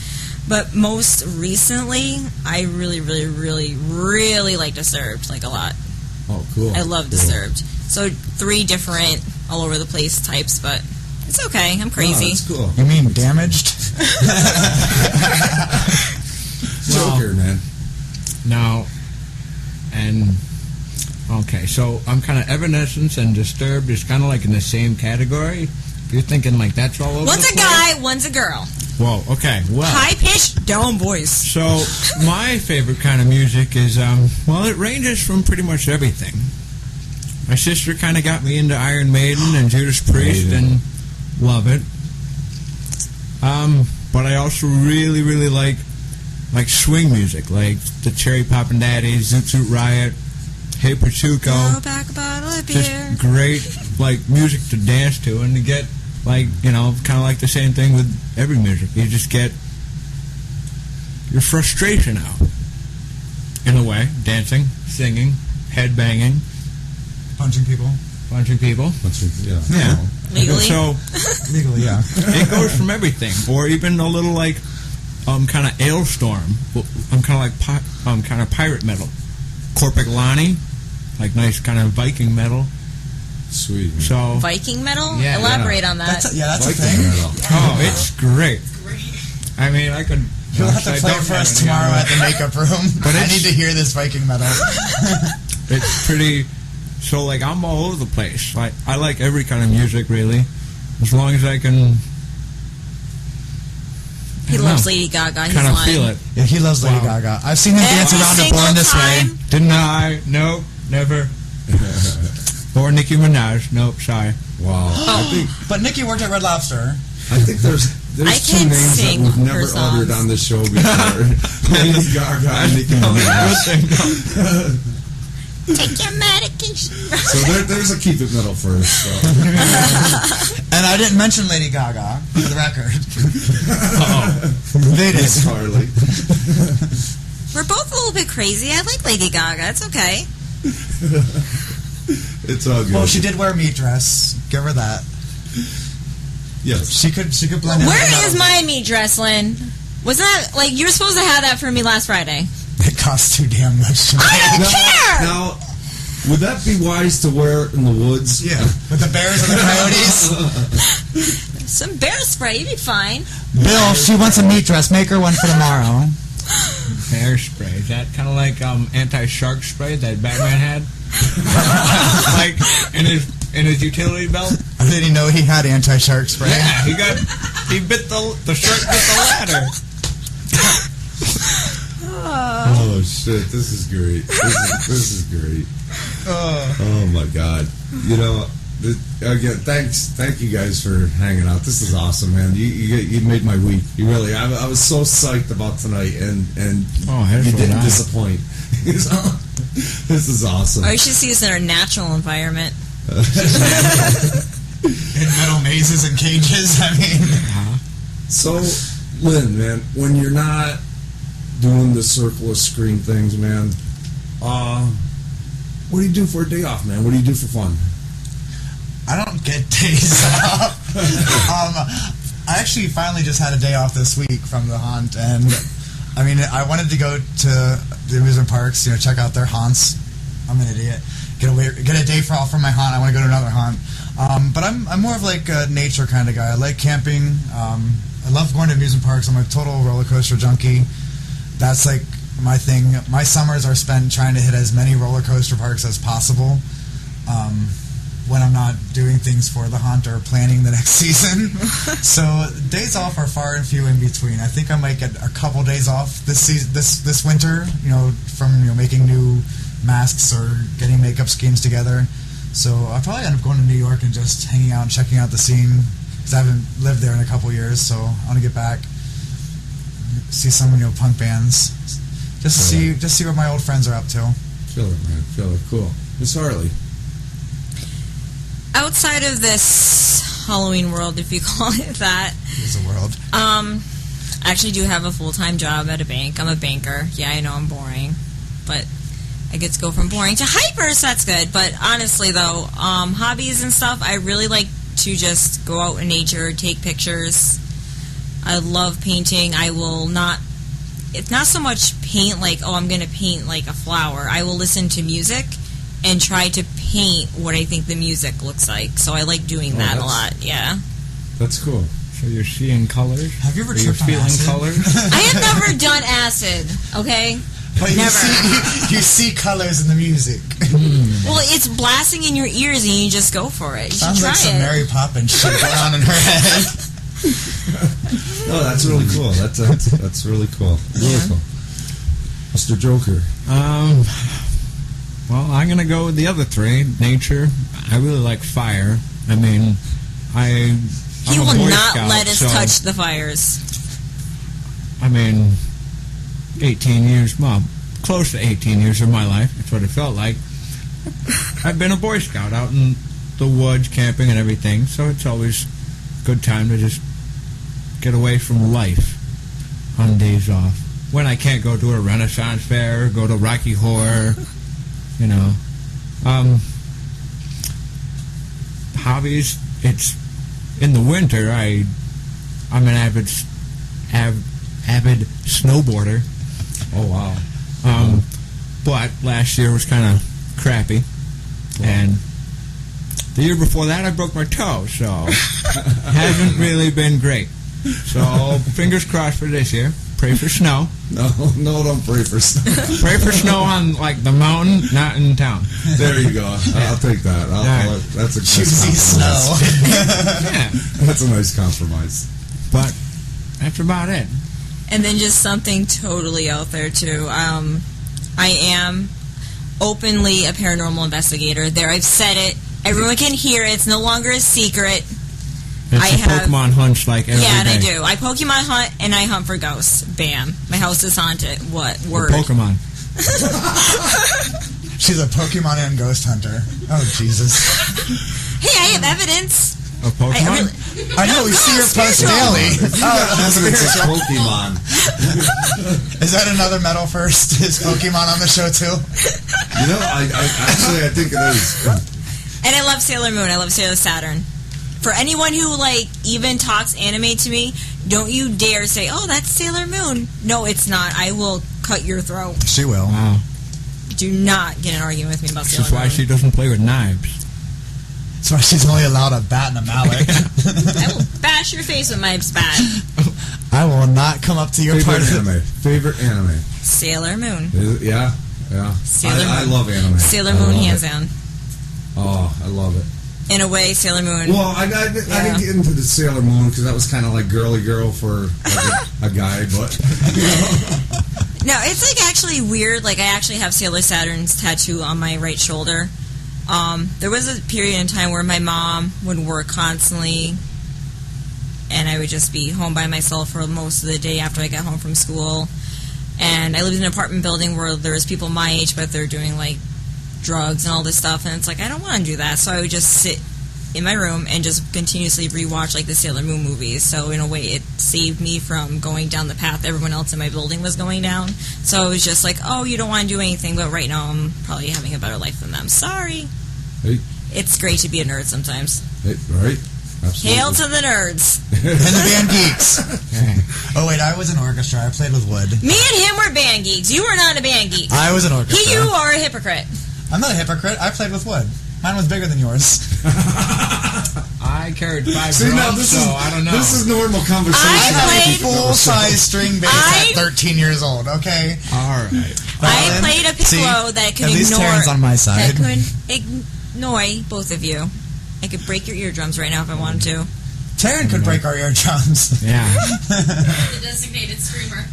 But most recently, I really, really, really, really like Disturbed, like a lot.
Oh, cool.
I love Disturbed. So 3 different, all over the place types, but it's okay. I'm crazy.
Oh, that's cool.
You mean damaged?
Joker, man.
Now, okay, so I'm kind of Evanescence and Disturbed is kind of like in the same category. If you're thinking like that's all over
One's
the
a guy, one's a girl.
Whoa, okay, well.
High-pitched, down voice.
So, my favorite kind of music is, it ranges from pretty much everything. My sister kind of got me into Iron Maiden and Judas Priest, and love it. But I also really, really like swing music, like the Cherry Poppin' Daddies, Zoot Suit Riot, Hey Pachuco.
Throw back a bottle of beer.
Just great, music to dance to and to get, kind of like the same thing with every music. You just get your frustration out. In a way, dancing, singing, headbanging.
Punching people.
Yeah.
Legally?
So,
legally, yeah.
It goes from everything, or even a little kind of Ailstorm. Kind of pirate metal. Corpiclani, nice kind of Viking metal.
Sweet. Man.
So
Viking metal?
Yeah,
Elaborate on that.
That's
Viking
a thing.
metal.
Oh, it's great. I mean, I could.
You'll have to play it for us tomorrow at the makeup room. But I need to hear this Viking metal.
It's pretty So, like, I'm all over the place. Like, I like every kind of music, really, as long as I can.
He loves Lady Gaga. He's
kind of
lying.
feel it.
Yeah, he loves Lady Gaga. I've seen him dance
Every
around to
single
Born This Way.
time.
Didn't I? Nope, never. Or Nicki Minaj. Nope, sorry.
Wow.
But Nikki worked at Red Lobster.
I think there's
I
two
can't
names that
sing
we've
her
never
songs.
uttered on the show before. Lady Gaga and Nicki Minaj.
Take your medication.
So there's a keep it middle first. So.
And I didn't mention Lady Gaga, for the record. They did.
Miss Harley.
We're both a little bit crazy. I like Lady Gaga. It's okay.
It's all good.
Well, she did wear a meat dress. Give her that.
Yes.
She could blend in.
Where is my meat dress, Lynn? Was that, like, you were supposed to have that for me last Friday?
It costs too damn much to
I
make.
don't care!
Now, would that be wise to wear in the woods?
Yeah, with the bears and the coyotes.
Some bear spray, you'd be fine.
Bill, she wants a meat dress. Make her one for tomorrow.
Hair spray. Is that kind of like anti-shark spray that Batman had? Like in his utility belt?
I didn't know he had anti-shark spray.
Yeah, he bit the shark bit the ladder.
Oh shit! This is great. This is great. Oh my god! You know, again, thank you guys for hanging out. This is awesome, man. You made my week. You really. I was so psyched about tonight, and you didn't disappoint. This is awesome.
Or you should see us in our natural environment.
In metal mazes and cages. I mean.
So, Lynn, man, when you're not doing the circle of screen things, man, what do you do for a day off, man? What do you do for fun?
I don't get days off. I actually finally just had a day off this week from the haunt, and I mean, I wanted to go to the amusement parks, check out their haunts. I'm an idiot. Get a day off from my haunt. I want to go to another haunt. But I'm more of like a nature kind of guy. I like camping. I love going to amusement parks. I'm a total roller coaster junkie. That's like my thing. My summers are spent trying to hit as many roller coaster parks as possible. When I'm not doing things for the haunt or planning the next season. So days off are far and few in between. I think I might get a couple days off this winter, from making new masks or getting makeup schemes together. So I'll probably end up going to New York and just hanging out and checking out the scene, because I haven't lived there in a couple years, so I want to get back, see some punk bands, just see what my old friends are up to.
Feel it, man. Feel it. Cool. Miss Harley.
Outside of this Halloween world, if you call it that,
It's a world.
I actually do have a full-time job at a bank. I'm a banker. Yeah, I know I'm boring, but I get to go from boring to hyper, so that's good. But honestly, though, hobbies and stuff, I really like to just go out in nature, take pictures. I love painting. I will not... It's not so much paint like, I'm going to paint like a flower. I will listen to music and try to paint what I think the music looks like. So I like doing that a lot, yeah.
That's cool.
So you're seeing colors?
Have you ever
tripped on acid? Colors?
I have never done acid, okay?
But you see colors in the music.
Well, it's blasting in your ears and you just go for it. You
Sounds
should try
like some
it.
Mary Poppins shit going on in her head.
No, that's really cool. That's really cool. Really cool. Mr. Joker.
Well, I'm going to go with the other three. Nature. I really like fire. I mean,
He
I'm a
will
Boy
not
Scout,
let us
so,
touch the fires.
I mean, 18 years, well, close to 18 years of my life. That's what it felt like. I've been a Boy Scout out in the woods, camping and everything, so it's always a good time to just get away from life on days off. When I can't go to a Renaissance fair, go to Rocky Horror, hobbies, it's in the winter. I'm an avid snowboarder.
Oh wow!
But last year was kind of crappy, and the year before that I broke my toe, so hasn't really been great. So fingers crossed for this year. pray for snow.
No, don't pray for snow.
Pray for snow on like the mountain, not in town.
There you go. I'll take that. That's a nice
Choosy
compromise.
snow.
Yeah,
That's a nice compromise.
but that's about it.
And then just something totally out there, too. I am openly a paranormal investigator. There, I've said it. Everyone can hear it. It's no longer a secret.
It's a Pokemon hunch like every day.
Yeah, and I do. I Pokemon hunt, and I hunt for ghosts. Bam. My house is haunted. What? Word.
Pokemon.
She's a Pokemon and ghost hunter. Oh, Jesus.
Hey, I have evidence.
A Pokemon?
I know, we see your post daily.
Evidence is Pokemon.
Is that another metal first? Is Pokemon on the show, too?
You know, I think it is.
And I love Sailor Moon. I love Sailor Saturn. For anyone who, like, even talks anime to me, don't you dare say, oh, that's Sailor Moon. No, it's not. I will cut your throat.
She will.
Wow.
Do not get an argument with me about Sailor
That's
Moon.
why she doesn't play with knives.
That's why she's only allowed a bat and a mallet.
I will bash your face with my bat.
I will not come up to your
Favorite anime.
Sailor Moon.
Is it? Yeah.
Sailor Moon.
I love anime.
Sailor
I
Moon,
love
hands
it.
down.
Oh, I love it.
In a way, Sailor Moon.
Well, I didn't get into the Sailor Moon because that was kind of like girly girl for like a guy, but
No, it's like actually weird. Like I actually have Sailor Saturn's tattoo on my right shoulder. There was a period in time where my mom would work constantly, and I would just be home by myself for most of the day after I got home from school. And I lived in an apartment building where there was people my age, but they're doing like drugs and all this stuff, and it's like I don't want to do that, so I would just sit in my room and just continuously rewatch like the Sailor Moon movies. So in a way it saved me from going down the path everyone else in my building was going down. So it was just like, oh, you don't want to do anything, but right now I'm probably having a better life than them. Sorry.
hey,
It's great to be a nerd sometimes.
right? Absolutely.
Hail to the nerds.
And the band geeks. Oh, wait, I was in orchestra. I played with wood.
Me and him were band geeks. You were not a band geek.
I was in orchestra.
You are a hypocrite.
I'm not a hypocrite. I played with wood. Mine was bigger than yours.
I carried 5
See, now
drums,
this
so
is
I don't know.
This is normal conversation.
I played
full-size string bass at 13 years old, okay?
All right.
I played a piccolo that could
at least
ignore.
Taryn's on my side.
That could ignore both of you. I could break your eardrums right now if I wanted to.
Taryn could break our eardrums.
Yeah.
The designated screamer.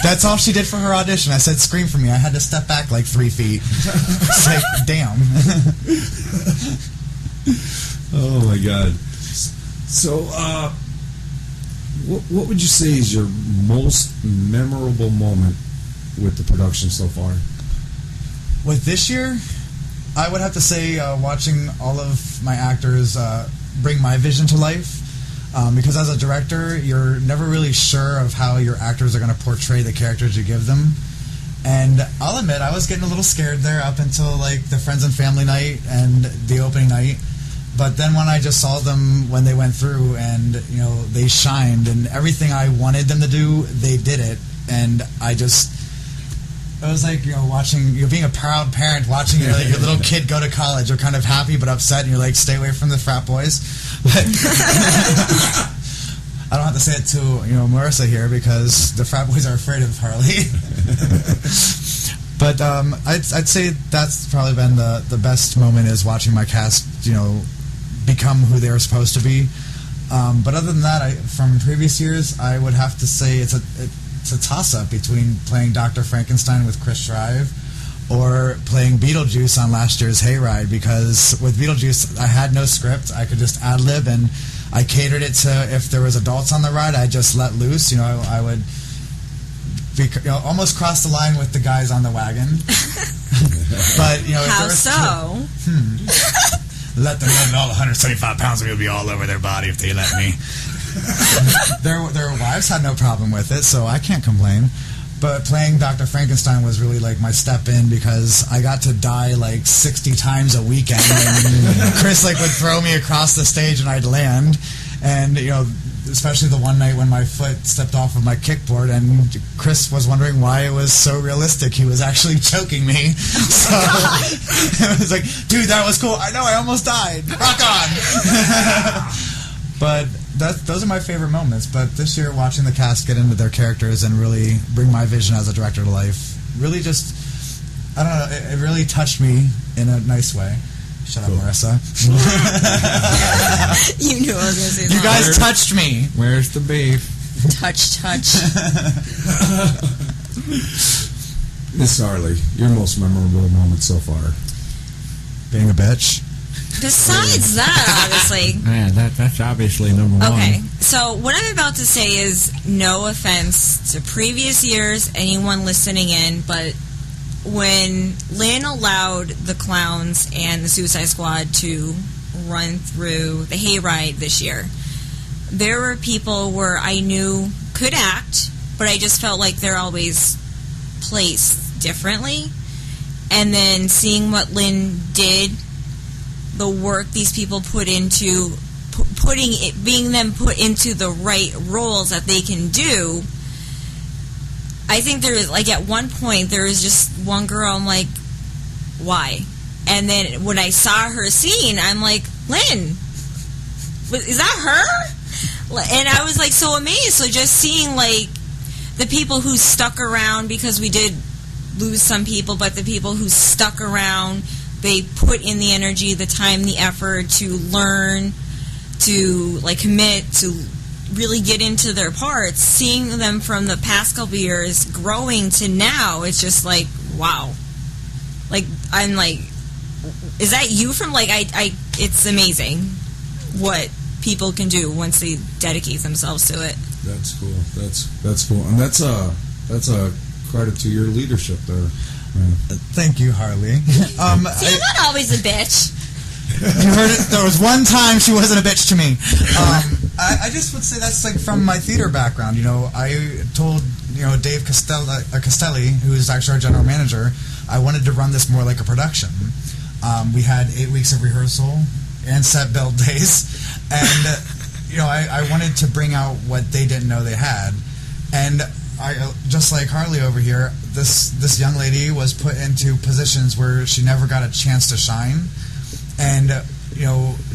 That's all she did for her audition. I said, scream for me. I had to step back like 3 feet. It's like, damn.
Oh my God. So, what would you say is your most memorable moment with the production so far?
With this year, I would have to say watching all of my actors bring my vision to life. Because as a director, you're never really sure of how your actors are going to portray the characters you give them. And I'll admit, I was getting a little scared there up until like the Friends and Family night and the opening night. But then when I just saw them when they went through and, you know, they shined and everything I wanted them to do, they did it. And it was like, you know, watching, being a proud parent, watching your little kid go to college. You're kind of happy but upset, and you're like, stay away from the frat boys. But I don't have to say it to, you know, Marissa here because the frat boys are afraid of Harley. But I'd say that's probably been the best moment is watching my cast, you know, become who they were supposed to be. But other than that, from previous years, I would have to say it's a toss-up between playing Dr. Frankenstein with Chris Shrive or playing Beetlejuice on last year's Hayride, because with Beetlejuice, I had no script. I could just ad-lib, and I catered it to if there was adults on the ride, I just let loose. You know, I would almost cross the line with the guys on the wagon. But, you know,
How so?
Let them know that all 175 pounds of me will be all over their body if they let me. Their wives had no problem with it, so I can't complain. But playing Dr. Frankenstein was really like my step in, because I got to die like 60 times a weekend. And Chris like would throw me across the stage and I'd land. And, you know, especially the one night when my foot stepped off of my kickboard and Chris was wondering why it was so realistic. He was actually choking me. So it was like, dude, that was cool. I know, I almost died. Rock on. But those are my favorite moments. But this year, watching the cast get into their characters and really bring my vision as a director to life, really just, I don't know, it really touched me in a nice way. Shut up, Marissa.
You knew I was going to say that.
You guys touched me.
Where's the beef?
Touch.
Miss Harley, your most memorable moment so far?
Being a bitch.
Besides that, obviously.
Yeah, that's obviously number one.
Okay, so what I'm about to say is no offense to previous years, anyone listening in, but when Lynn allowed the Clowns and the Suicide Squad to run through the hayride this year, there were people where I knew could act, but I just felt like they're always placed differently. And then seeing what Lynn did, the work these people put into being them put into the right roles that they can do. I think there is, like, at one point there was just one girl, I'm like, why? And then when I saw her scene, I'm like, Lynn, is that her? And I was like so amazed. So just seeing like the people who stuck around, because we did lose some people, but the people who stuck around, they put in the energy, the time, the effort to learn, to like commit, to really get into their parts. Seeing them from the past couple years growing to now, it's just like, wow. Like, I'm like, is that you from, like, it's amazing what people can do once they dedicate themselves to it.
That's cool. That's cool. And that's a credit to your leadership there.
Thank you, Harley.
See, I'm not always a bitch.
You heard it. There was one time she wasn't a bitch to me. I just would say that's like from my theater background. You know, I told Dave Castelli, who is actually our general manager, I wanted to run this more like a production. We had 8 weeks of rehearsal and set build days, and I wanted to bring out what they didn't know they had. And I, just like Harley over here, this young lady was put into positions where she never got a chance to shine. And,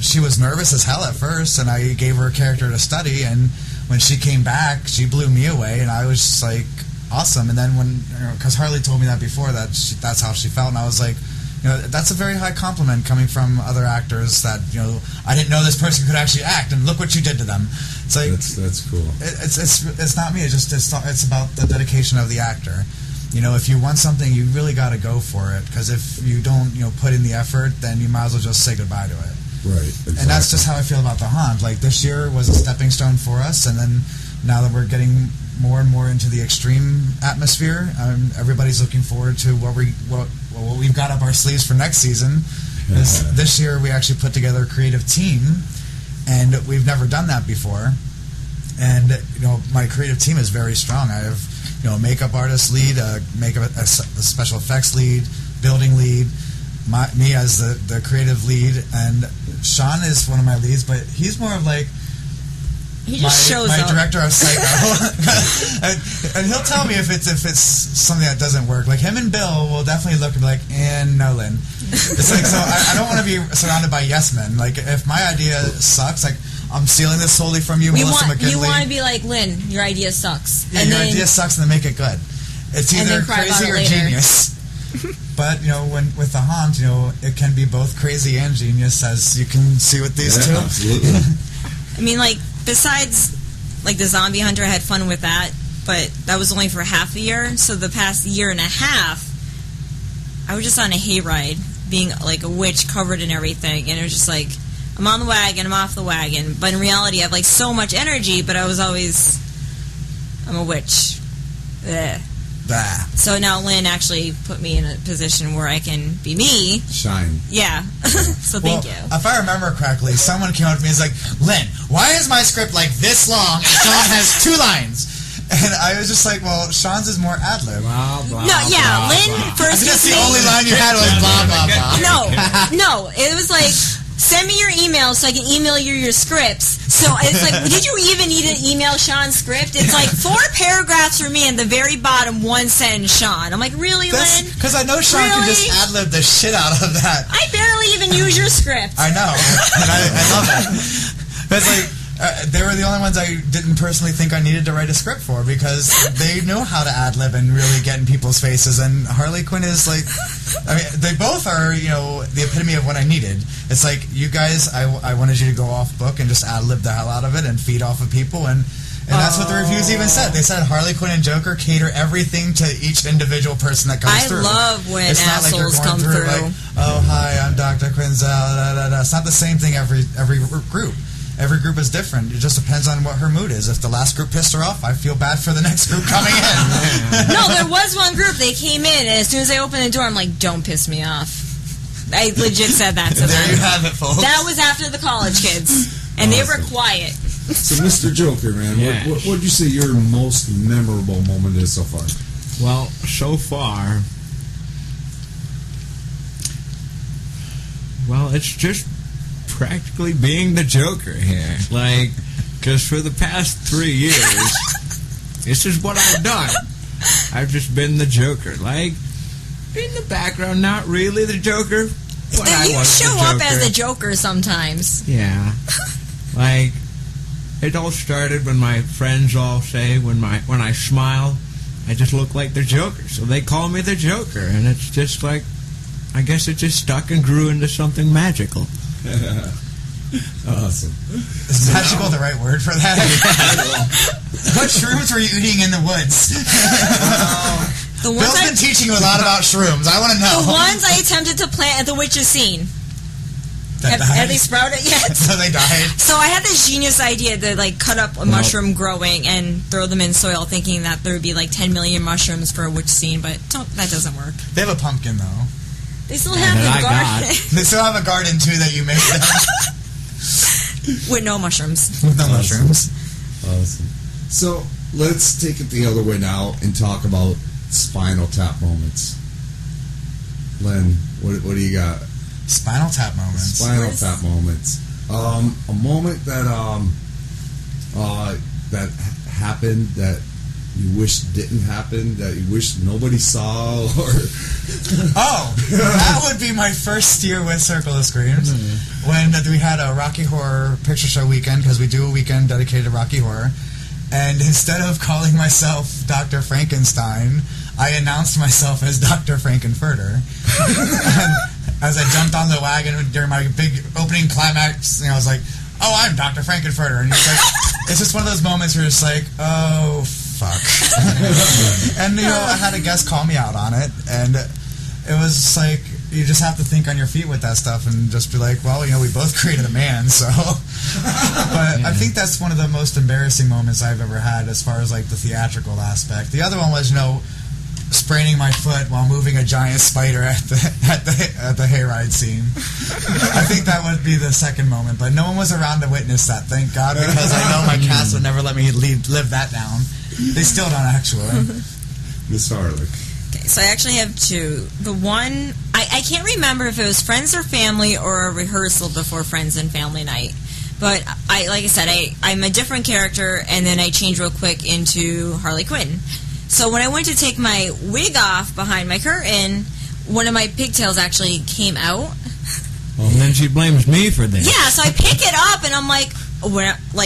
she was nervous as hell at first, and I gave her a character to study, and when she came back, she blew me away, and I was just like, awesome. And then because Harley told me that before, that's how she felt, and I was like, that's a very high compliment coming from other actors that, I didn't know this person could actually act, and look what you did to them. It's like,
that's cool.
It's not me, it's about the dedication of the actor. If you want something, you really got to go for it. Because if you don't, put in the effort, then you might as well just say goodbye to it.
Right. Exactly.
And that's just how I feel about The Haunt. Like, this year was a stepping stone for us, and then now that we're getting more and more into the extreme atmosphere, everybody's looking forward to what we've got up our sleeves for next season. This year, we actually put together a creative team, and we've never done that before. And my creative team is very strong. I have makeup artist lead, a special effects lead, building lead, me as the creative lead, and Sean is one of my leads, but he's more of like my director of Psycho. and he'll tell me if it's something that doesn't work. Like, him and Bill will definitely look and be like, and no, Lynn. It's like, so I don't want to be surrounded by yes men. Like, if my idea sucks, like, I'm stealing this solely from you, Melissa McKinley.
You want to be like, Lynn, your idea sucks.
Yeah, your idea sucks, and then make it good. It's either crazy or genius. But, with The Haunt, it can be both crazy and genius, as you can see with these two.
Absolutely.
I mean, like, besides, like, the Zombie Hunter, I had fun with that, but that was only for half a year. So the past year and a half, I was just on a hayride, being, like, a witch covered in everything, and it was just like, I'm on the wagon, I'm off the wagon. But in reality, I have, like, so much energy, but I was always, I'm a witch. Ugh.
Bah.
So now Lynn actually put me in a position where I can be me.
Shine.
Yeah. So thank you.
If I remember correctly, someone came up to me and was like, Lynn, why is my script like this long and Sean has 2 lines? And I was just like, well, Sean's is more ad-lib.
Blah, blah,
No, yeah,
blah,
Lynn
blah.
first
That's
was
the only line you had was blah, blah, blah.
No, it was like, send me your email so I can email you your scripts. So it's like, did you even need to email Sean's script? It's like 4 paragraphs for me, and the very bottom 1 sentence Sean. I'm like, really, Lynn?
Because I know Sean can just ad-lib the shit out of that.
I barely even use your script.
I know, and I love it. But it's like, they were the only ones I didn't personally think I needed to write a script for, because they know how to ad-lib and really get in people's faces. And Harley Quinn is like, I mean, they both are, you know, the epitome of what I needed. It's like, you guys, I wanted you to go off book and just ad-lib the hell out of it and feed off of people, and that's what the reviews even said. They said Harley Quinn and Joker cater everything to each individual person that comes through.
I love when
it's not
assholes
like you're going
come
through.
through.
Like, oh, hi, I'm Dr. Quinzel. It's not the same thing every group. Every group is different. It just depends on what her mood is. If the last group pissed her off, I feel bad for the next group coming in.
No, there was one group. They came in, and as soon as I opened the door, I'm like, don't piss me off. I legit said that to them.
There you have it, folks.
That was after the college kids, and they were quiet.
So, Mr. Joker, man,
Yes.
what would you say your most memorable moment is so far?
Well, so far, well, it's just practically being the Joker here. Like, because for the past 3 years, this is what I've done. I've just been the Joker. Like, in the background, not really the Joker, but I
You
was
show
the
up
Joker.
as the Joker sometimes.
Yeah. Like, it all started when my friends all say when I smile, I just look like the Joker. So they call me the Joker, and it's just like, I guess it just stuck and grew into something magical.
Awesome.
Is magical the right word for that? What shrooms were you eating in the woods?
The ones
Bill's been teaching you a lot about shrooms. I want to know.
The ones I attempted to plant at the witch's scene.
That
Have
died?
they sprouted yet?
So they died.
So I had this genius idea to like cut up a mushroom growing and throw them in soil, thinking that there would be like 10 million mushrooms for a witch scene, but that doesn't work.
They have a pumpkin, though.
They still have the garden
They still have a garden, too, that you made them.
with no mushrooms.
With no mushrooms.
Awesome. So, let's take it the other way now and talk about Spinal Tap moments. Len, what do you got?
Spinal Tap moments.
Spinal Tap moments. A moment that that happened that you wish didn't happen, that you wish nobody saw, or
Oh, that would be my first year with Circle of Screams, when we had a Rocky Horror Picture Show weekend, because we do a weekend dedicated to Rocky Horror, and instead of calling myself Dr. Frankenstein, I announced myself as Dr. Frankenfurter. And as I jumped on the wagon during my big opening climax, I was like, oh, I'm Dr. Frankenfurter. And it's just one of those moments where it's like, oh, fuck. And, I had a guest call me out on it, and it was just like, you just have to think on your feet with that stuff and just be like, well, we both created a man, so. But I think that's one of the most embarrassing moments I've ever had as far as, like, the theatrical aspect. The other one was, spraining my foot while moving a giant spider at the hayride scene. I think that would be the second moment, but no one was around to witness that, thank God, because I know my cast would never let me live that down. They still don't, actually.
Miss Harley.
Okay, so I actually have two. The one, I can't remember if it was Friends or Family or a rehearsal before Friends and Family night. But like I said, I'm a different character, and then I changed real quick into Harley Quinn. So when I went to take my wig off behind my curtain, one of my pigtails actually came out.
Well, and then she blames me for this.
Yeah, so I pick it up, and I'm like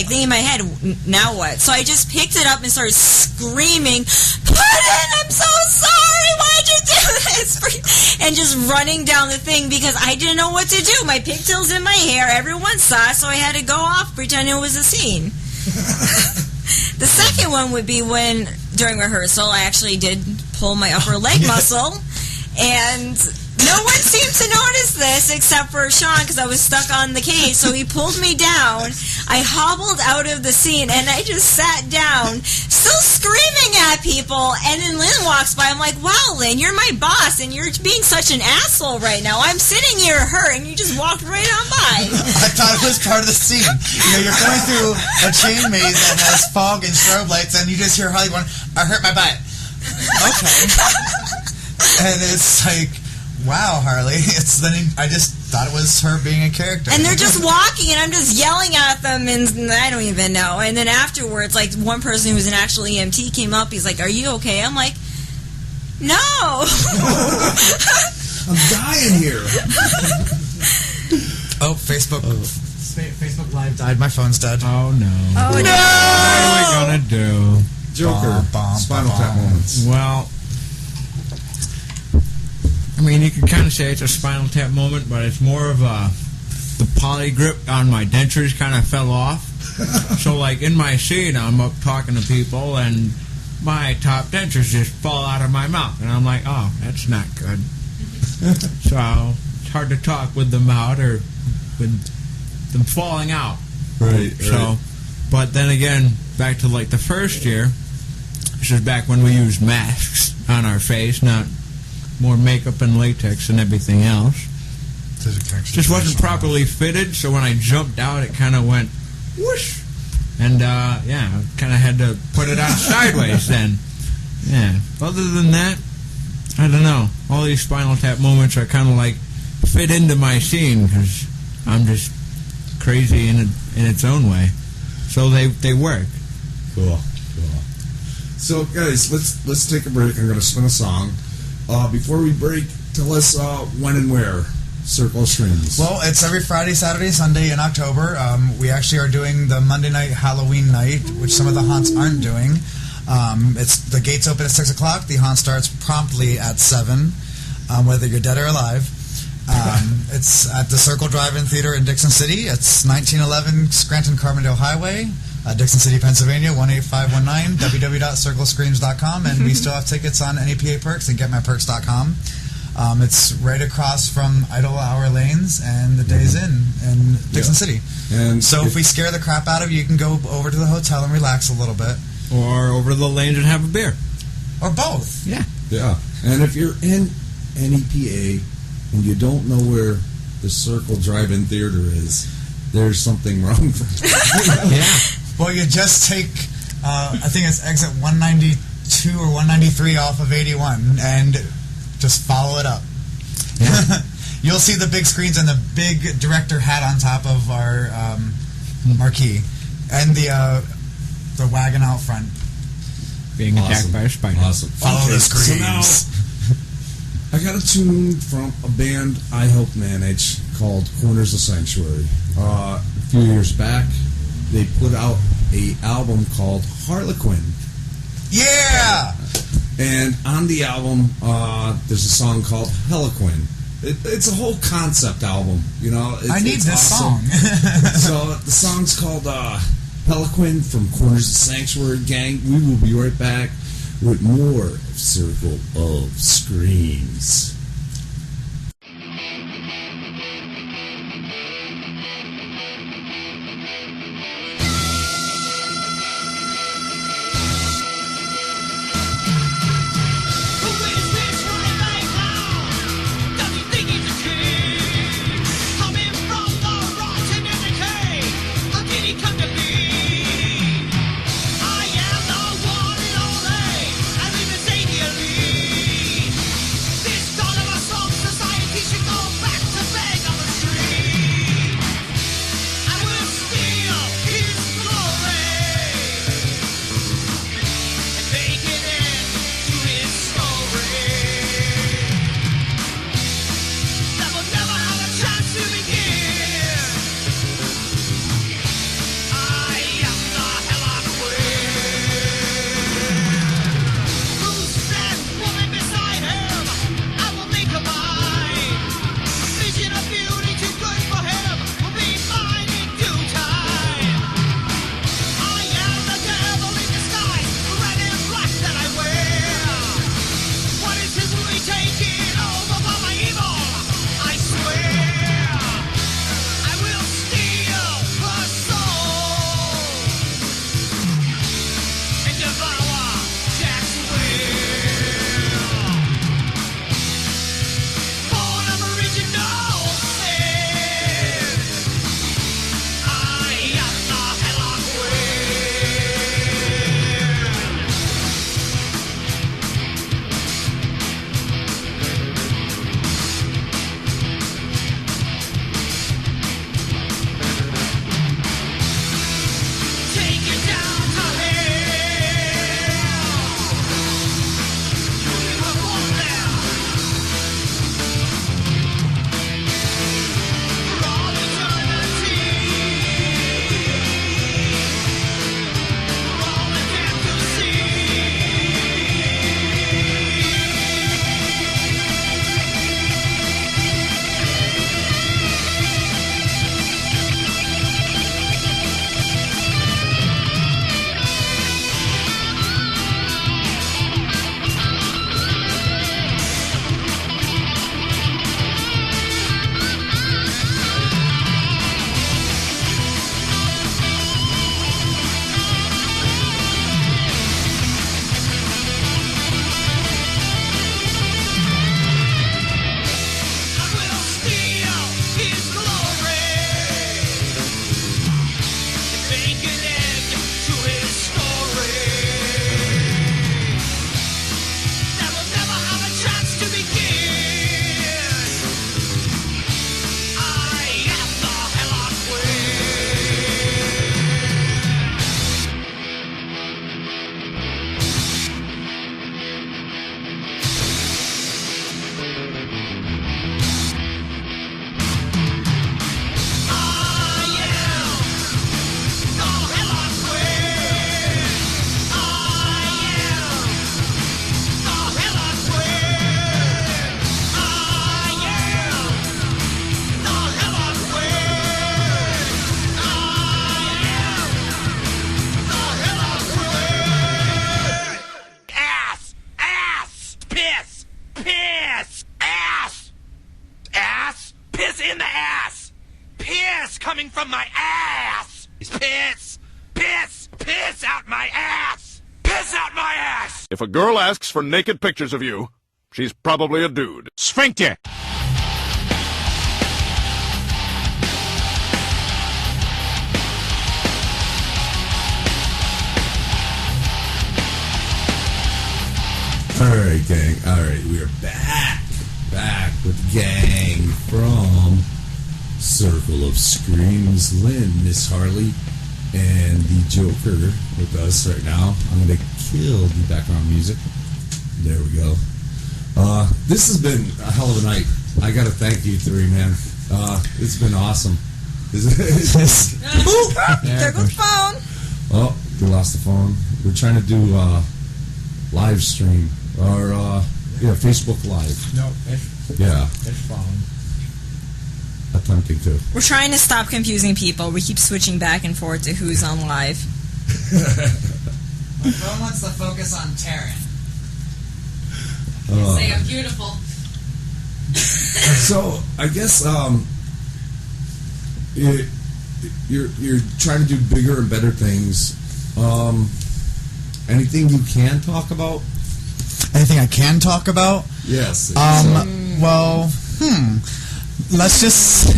thinking in my head, now what? So I just picked it up and started screaming, "Pardon, I'm so sorry, why'd you do this?" And just running down the thing because I didn't know what to do. My pigtails in my hair, everyone saw it, so I had to go off pretending it was a scene. The second one would be when, during rehearsal, I actually did pull my upper leg muscle, and no one seemed to notice this except for Sean because I was stuck on the cage, so he pulled me down. I hobbled out of the scene, and I just sat down, still screaming at people, and then Lynn walks by. I'm like, wow, Lynn, you're my boss, and you're being such an asshole right now. I'm sitting here hurt, and you just walked right on by.
I thought it was part of the scene. You're going through a chain maze that has fog and strobe lights, and you just hear Harley going, I hurt my butt. Okay. And it's like, wow, Harley. I just thought it was her being a character.
And they're just walking, and I'm just yelling at them, and I don't even know. And then afterwards, like, one person who was an actual EMT came up. He's like, are you okay? I'm like, no.
I'm dying here.
Oh, Facebook Facebook Live died. My phone's dead.
Oh no.
Oh,
What are we gonna do?
Joker, Spinal Tap moments.
Well, I mean, you can kind of say it's a Spinal Tap moment, but it's more of the poly grip on my dentures kind of fell off. So, like, in my scene, I'm up talking to people, and my top dentures just fall out of my mouth. And I'm like, oh, that's not good. So, it's hard to talk with them out or with them falling out.
Right.
So, but then again, back to, like, the first year, this is back when we used masks on our face, not more makeup and latex and everything else. Just wasn't properly fitted, so when I jumped out, it kind of went whoosh. And, yeah, I kind of had to put it on sideways then. Yeah. Other than that, I don't know. All these Spinal Tap moments are kind of like fit into my scene because I'm just crazy in its own way. So they work.
Cool. So, guys, let's take a break. I'm going to spin a song. Before we break, tell us when and where Circle of Screams.
Well, it's every Friday, Saturday, Sunday in October. We actually are doing the Monday night Halloween night, which some of the haunts aren't doing. It's the gates open at 6 o'clock. The haunt starts promptly at 7, whether you're dead or alive. It's at the Circle Drive-In Theater in Dixon City. It's 1911 Scranton-Carbondale Highway, Dixon City, Pennsylvania, 18519, www.circlescreams.com, and we still have tickets on NEPA Perks and getmyperks.com. It's right across from Idle Hour Lanes and the Days Inn in Dixon City.
And
so if we scare the crap out of you, you can go over to the hotel and relax a little bit.
Or over to the lanes and have a beer.
Or both.
Yeah.
Yeah. And if you're in NEPA and you don't know where the Circle Drive-In Theater is, there's something wrong.
Yeah.
Well, you just take, I think it's exit 192 or 193 off of 81, and just follow it up. Yeah. You'll see the big screens and the big director hat on top of our marquee, and the wagon out front.
Being attacked by a spider.
Awesome.
Follow the screens.
So now, I got a tune from a band I helped manage called Corners of Sanctuary. A few years back, they put out an album called Harlequin.
Yeah!
And on the album, there's a song called Heliquin. It's a whole concept album, you know.
I need this
awesome.
song.
So the song's called Heliquin from Corners of Sanctuary. Gang, we will be right back with more of Circle of Screams.
Never have a chance to begin.
from my ass! Piss! Piss! Piss out my ass! Piss out my ass!
If a girl asks for naked pictures of you, she's probably a dude.
Sphincter!
All right, gang. All right, we are back with gang from Circle of Screams. Lynn, Miss Harley, and the Joker with us right now. I'm going to kill the background music. There we go. This has been a hell of a night. I got to thank you three, man. It's been awesome.
There goes the phone.
Oh, we lost the phone. We're trying to do live stream. Or, Facebook Live.
No, it's fine.
Attempting to.
We're trying to stop confusing people. We keep switching back and forth to who's on live.
My phone wants to focus on Taryn.
Say I'm beautiful.
So, I guess, you're trying to do bigger and better things. Anything you can talk about?
Anything I can talk about?
Yes.
Let's just...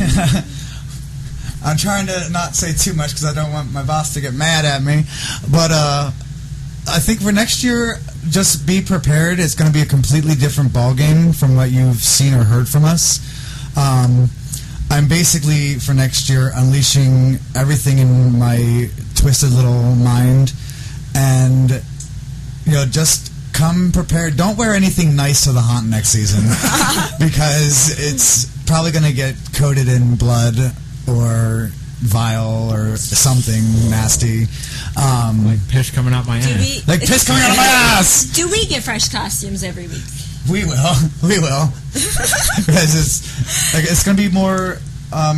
I'm trying to not say too much because I don't want my boss to get mad at me. But I think for next year, just be prepared. It's going to be a completely different ballgame from what you've seen or heard from us. I'm basically, for next year, unleashing everything in my twisted little mind. And, just... come prepared. Don't wear anything nice to the haunt next season because it's probably going to get coated in blood or vile or something nasty.
Like piss coming out my ass.
Piss coming out of my ass!
Do we get fresh costumes every week?
We will. Because it's going to be more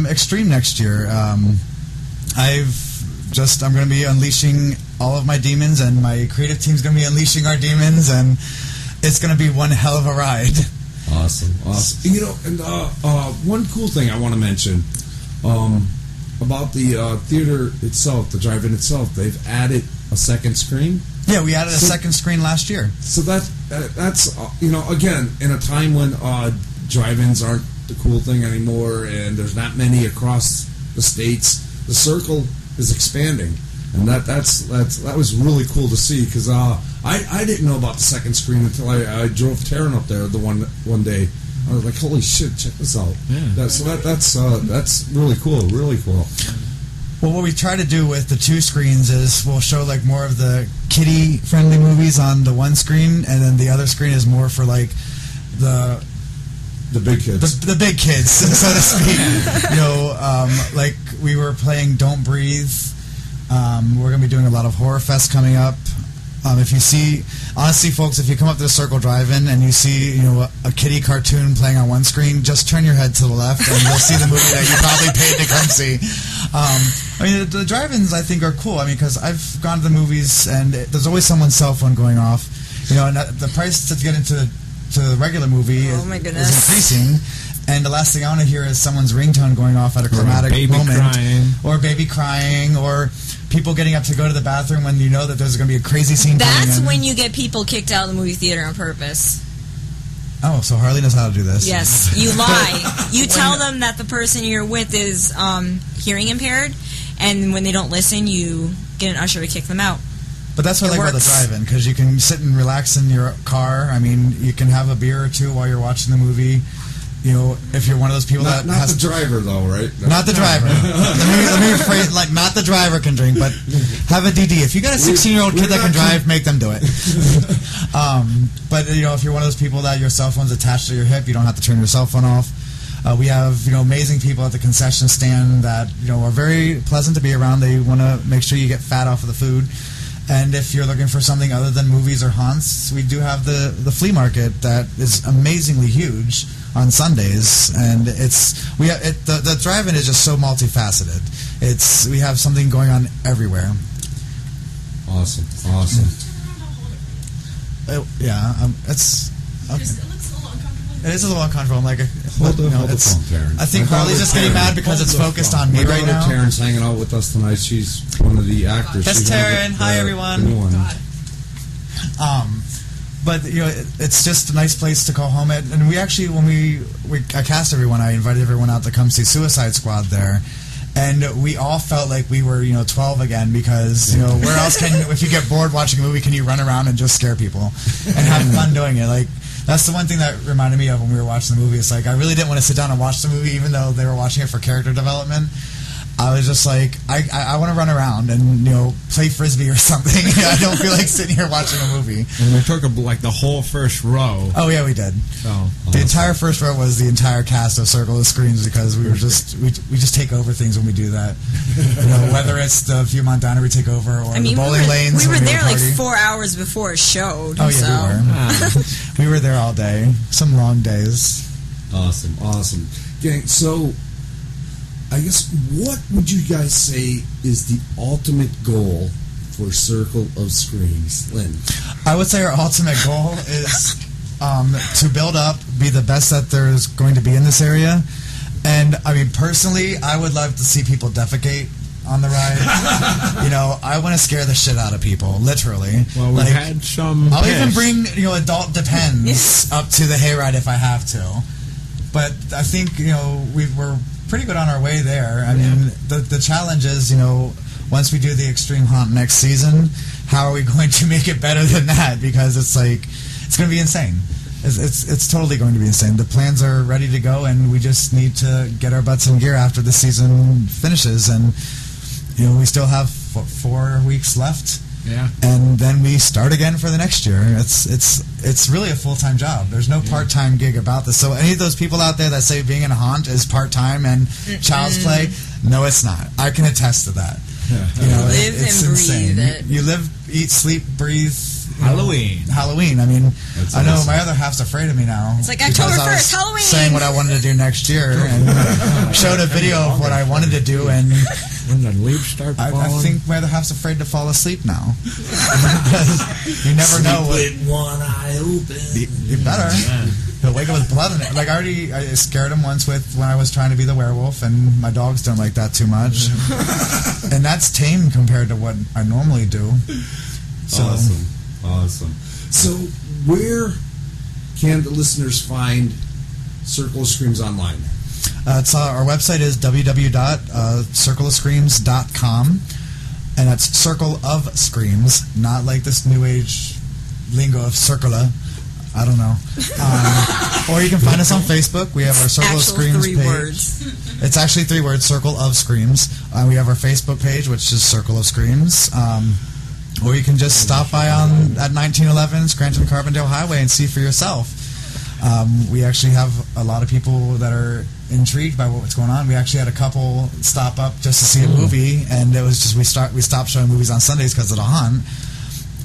extreme next year. I'm going to be unleashing all of my demons, and my creative team's going to be unleashing our demons, and it's going to be one hell of a ride.
Awesome. And one cool thing I want to mention about the theater itself, the drive-in itself, they've added a second screen.
Yeah, we added a second screen last year.
So that's again, in a time when drive-ins aren't the cool thing anymore, and there's not many across the states, the circle is expanding. And that was really cool to see because I didn't know about the second screen until I drove Taryn up there the one day. I was like, holy shit, check this out. Yeah. That's really cool, really cool.
Well, what we try to do with the two screens is we'll show like more of the kiddie-friendly movies on the one screen, and then the other screen is more for like the big kids. The big kids, so to speak. Like we were playing Don't Breathe. We're going to be doing a lot of Horror Fest coming up. If you see, honestly, folks, if you come up to the Circle Drive-In and you see, a kiddie cartoon playing on one screen, just turn your head to the left and you'll see the movie that you probably paid to come see. The drive-ins, I think, are cool. Because I've gone to the movies and there's always someone's cell phone going off. And the price to get into the regular movie is increasing. And the last thing I want to hear is someone's ringtone going off at a climatic moment. Or baby crying, or people getting up to go to the bathroom when you know that there's going to be a crazy scene coming in.
That's when you get people kicked out of the movie theater on purpose.
Oh, so Harley knows how to do this.
Yes, you lie. You tell them that the person you're with is hearing impaired, and when they don't listen, you get an usher to kick them out.
But that's what I like about the drive-in, because you can sit and relax in your car. You can have a beer or two while you're watching the movie. If you're one of those people
not the driver though, right?
Not the driver. let me rephrase, not the driver can drink, but have a DD. If you got a 16-year-old kid that can drive, make them do it. But if you're one of those people that your cell phone's attached to your hip, you don't have to turn your cell phone off. We have amazing people at the concession stand that are very pleasant to be around. They want to make sure you get fat off of the food. And if you're looking for something other than movies or haunts, we do have the flea market that is amazingly huge on Sundays, and the drive-in is just so multifaceted. We have something going on everywhere.
Awesome.
Yeah, it's okay.
It looks a little uncomfortable.
It is a little uncomfortable. I'm like,
Hold the phone, Terrence.
I think Harley's just getting mad because it's focused on me right now.
Terrence hanging out with us tonight. She's one of the actors.
That's
She's
Taryn. Hi, everyone. But it's just a nice place to call home at. And we actually, when I cast everyone, I invited everyone out to come see Suicide Squad there. And we all felt like we were, 12 again because, where else if you get bored watching a movie, can you run around and just scare people and have fun doing it? Like, that's the one thing that reminded me of when we were watching the movie. It's like, I really didn't want to sit down and watch the movie, even though they were watching it for character development. I was just like, I want to run around and, play Frisbee or something. I don't feel like sitting here watching a movie.
And we took the whole first row.
Oh, yeah, we did.
Oh,
the entire first row was the entire cast of Circle of Screams because we were we just take over things when we do that. Whether it's the Viewmont Diner we take over or the bowling lanes.
We were there like 4 hours before it showed.
Oh, yeah, we were. We were there all day. Some long days.
Awesome. Gang, so I guess what would you guys say is the ultimate goal for Circle of Screams? Lynn?
I would say our ultimate goal is to build up, be the best that there's going to be in this area. And, personally, I would love to see people defecate on the ride. I want to scare the shit out of people, literally.
Well, we've had some
I'll even bring, adult Depends up to the hayride if I have to. But I think, we're pretty good on our way there. I mean, the challenge is, once we do the Extreme Haunt next season, how are we going to make it better than that? Because it's going to be insane. It's totally going to be insane. The plans are ready to go, and we just need to get our butts in gear after the season finishes. And, we still have 4 weeks left.
Yeah.
And then we start again for the next year. It's really a full-time job. There's no part-time gig about this. So any of those people out there that say being in a haunt is part-time and child's play, no, it's not. I can attest to that. It's insane. You live, eat, sleep, breathe. Halloween.
That's
I know
awesome.
my other half's afraid of me now.
It's like October 1st, Halloween.
Saying what I wanted to do next year and showed a video of what I wanted to do, and
when the leaves start falling.
I think my other half's afraid to fall asleep now. You never know.
With one eye open.
You better. Yeah. He'll wake up with blood in it. I scared him once when I was trying to be the werewolf, and my dogs don't like that too much. And that's tame compared to what I normally do. So,
Awesome. So, where can the listeners find Circle of Screams online?
Our website is www.circleofscreams.com, and that's Circle of Screams, not like this new age lingo of circula. I don't know. Or you can find us on Facebook. We have our Circle of Screams
3
page.
words.
It's actually 3 words, Circle of Screams. We have our Facebook page, which is Circle of Screams. Or you can just stop by at 1911 Scranton-Carbondale Highway and see for yourself. We actually have a lot of people that are intrigued by what's going on. We actually had a couple stop up just to see a movie, and it was just we stopped showing movies on Sundays because of the haunt.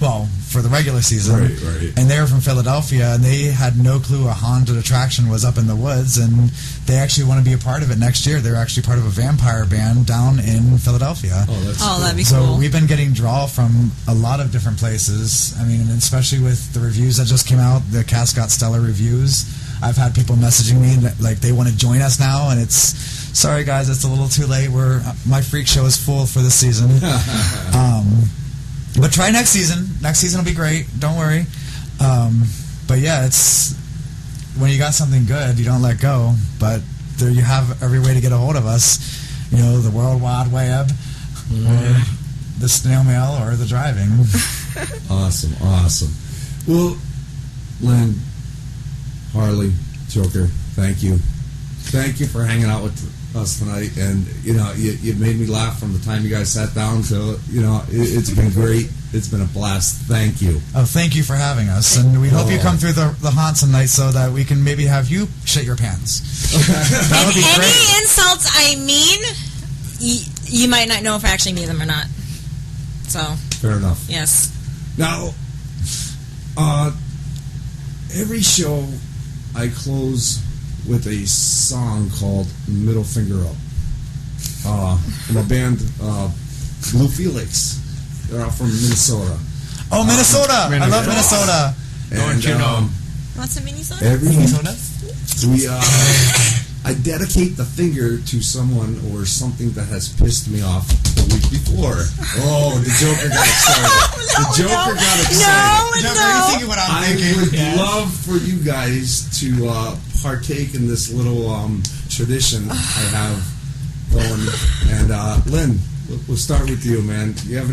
Well, for the regular season.
Right.
And they were from Philadelphia, and they had no clue a haunted attraction was up in the woods, and they actually want to be a part of it next year. They're actually part of a vampire band down in Philadelphia.
That'd be cool.
So we've been getting draw from a lot of different places. I mean, and especially with the reviews that just came out, the cast got stellar reviews. I've had people messaging me that, they want to join us now, and it's, sorry guys, it's a little too late. My freak show is full for this season. But try next season. Next season will be great. Don't worry. But yeah, it's when you got something good, you don't let go. But there you have every way to get a hold of us. The World Wide Web, or the snail mail, or the driving.
Awesome. Well, Lynn, Harley, Joker, thank you. Thank you for hanging out with us tonight, and you made me laugh from the time you guys sat down. So it's been great. It's been a blast. Thank you.
Oh, thank you for having us, and we hope you come through the haunt tonight so that we can maybe have you shit your pants. That would be great.
Any insults I mean, you might not know if I actually mean them or not. So
fair enough.
Yes.
Now, every show I close with a song called Middle Finger Up from a band, Blue Felix. They're out from Minnesota.
Oh, Minnesota! I love Minnesota.
Don't you know?
Want some Minnesota?
Every
Minnesota?
I dedicate the finger to someone or something that has pissed me off the week before. Oh, the Joker got excited. Got excited.
Are you thinking what I'm thinking?
I would love for you guys to partake in this little tradition I have going. And Lynn, we'll start with you, man. Do you have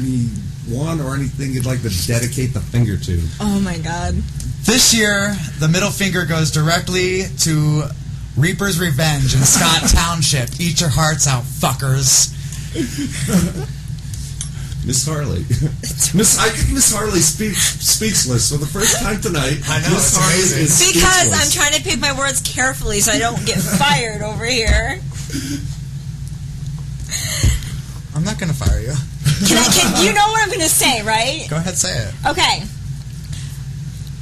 one or anything you'd like to dedicate the finger to?
Oh my God.
This year, the middle finger goes directly to Reaper's Revenge in Scott Township. Eat your hearts out, fuckers.
Miss Harley. I think Miss Harley's speechless for the first time tonight.
I know,
Miss
it's
Harley
amazing.
is
Because
speechless.
I'm trying to pick my words carefully so I don't get fired over here.
I'm not going to fire you.
You know what I'm going to say, right?
Go ahead, say it.
Okay.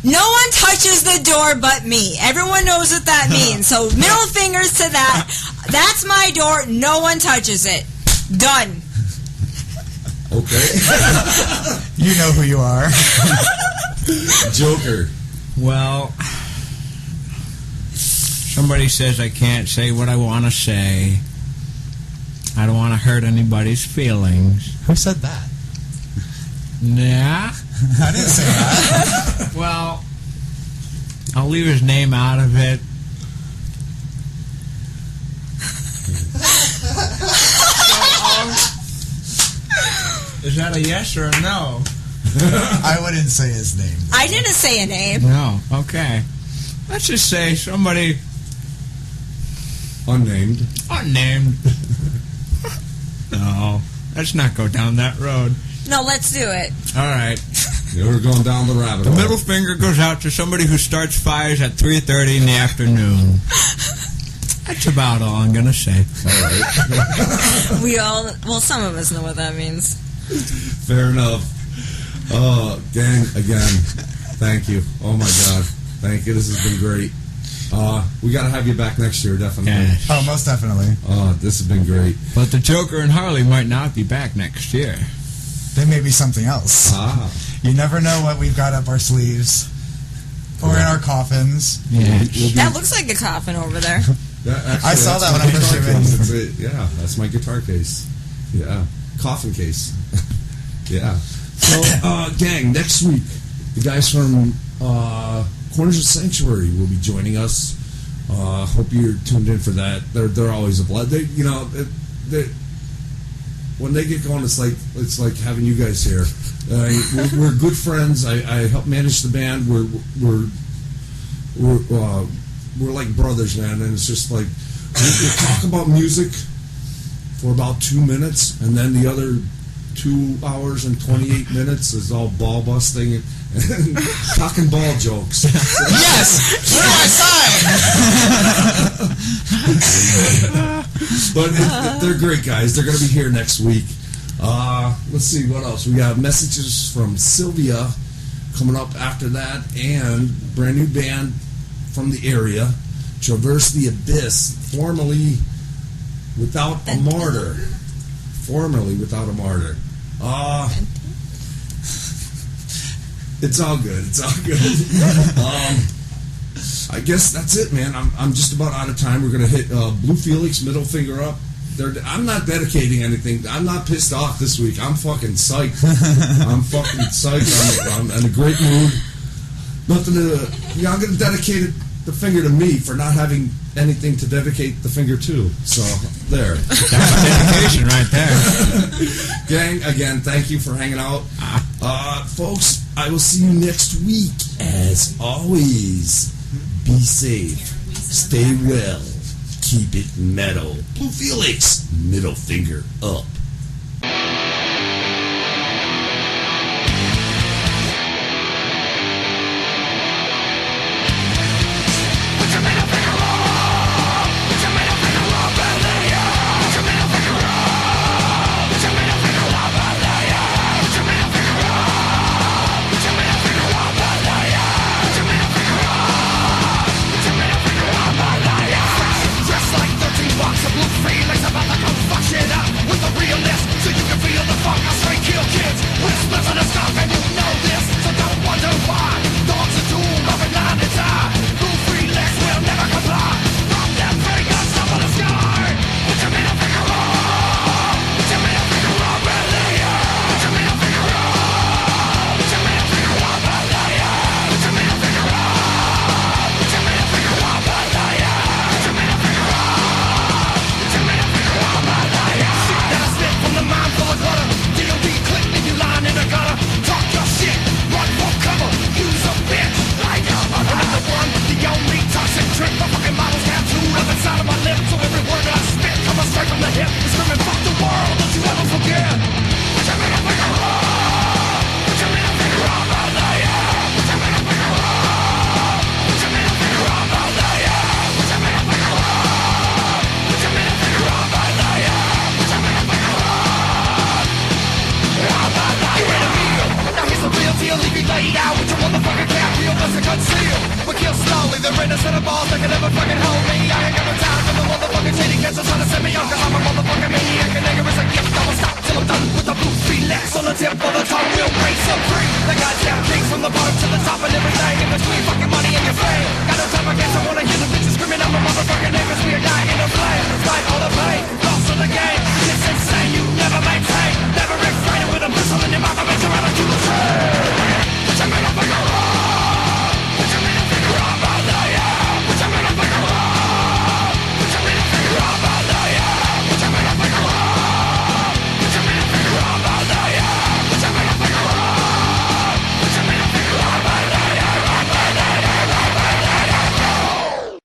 No one touches the door but me. Everyone knows what that means. So middle fingers to that. That's my door. No one touches it. Done.
Okay.
You know who you are.
Joker.
Well, somebody says I can't say what I want to say. I don't want to hurt anybody's feelings.
Who said that?
Nah.
I didn't say that.
Well, I'll leave his name out of it. Is that a yes or a no?
I wouldn't say his name.
I didn't say a name.
No. Okay. Let's just say somebody
Unnamed.
No. Let's not go down that road.
No, let's do it.
All right.
We're going down the rabbit
The
hole.
middle finger goes out to somebody who starts fires at 3:30 in the afternoon. That's about all I'm going to say.
All right.
Well, some of us know what that means.
Fair enough. Gang, again, thank you. Oh my God. Thank you. This has been great. We got to have you back next year, definitely.
Yes.
Oh, most definitely.
This has been great.
But the Joker and Harley might not be back next year.
There may be something else. You never know what we've got up our sleeves. Or in our coffins.
Yeah.
That looks like a coffin over there.
I saw that when I was
shooting. Yeah, that's my guitar case. Yeah. Coffin case. Yeah. So, gang, next week, the guys from Corners of Sanctuary will be joining us. Hope you're tuned in for that. They're always a blood. When they get going, it's like having you guys here. We're good friends. I help manage the band. We're like brothers, man. And it's just like we talk about music for about 2 minutes, and then the other 2 hours and 28 minutes is all ball busting and talking ball jokes.
Yes! Where do I sign?
But they're great guys. They're going to be here next week. Let's see what else. We got messages from Sylvia coming up after that, and brand new band from the area, Traverse the Abyss, formerly Without a Martyr. It's all good. I guess that's it, man. I'm just about out of time. We're going to hit Blue Felix, middle finger up. I'm not dedicating anything. I'm not pissed off this week. I'm fucking psyched. I'm in a great mood. I'm going to dedicate the finger to me for not having anything to dedicate the finger to. So, there.
That's a dedication right there.
Gang, again, thank you for hanging out. Folks, I will see you next week. As always, be safe, stay well, keep it metal. Blue Felix, middle finger up.
With a real
set of balls that can never fucking hold me. I ain't got no time for the motherfucking shady cats that's trying to set me on, cause I'm a motherfucking maniac, and nigga is a gift. I won't stop till I'm done with the blue relax. On the tip of the tongue, we'll break so free. The goddamn kings from the bottom to the top and everything in between, fucking money and your fame. Got no time, I guess I wanna hear the bitches screaming out my motherfucking name, cause we are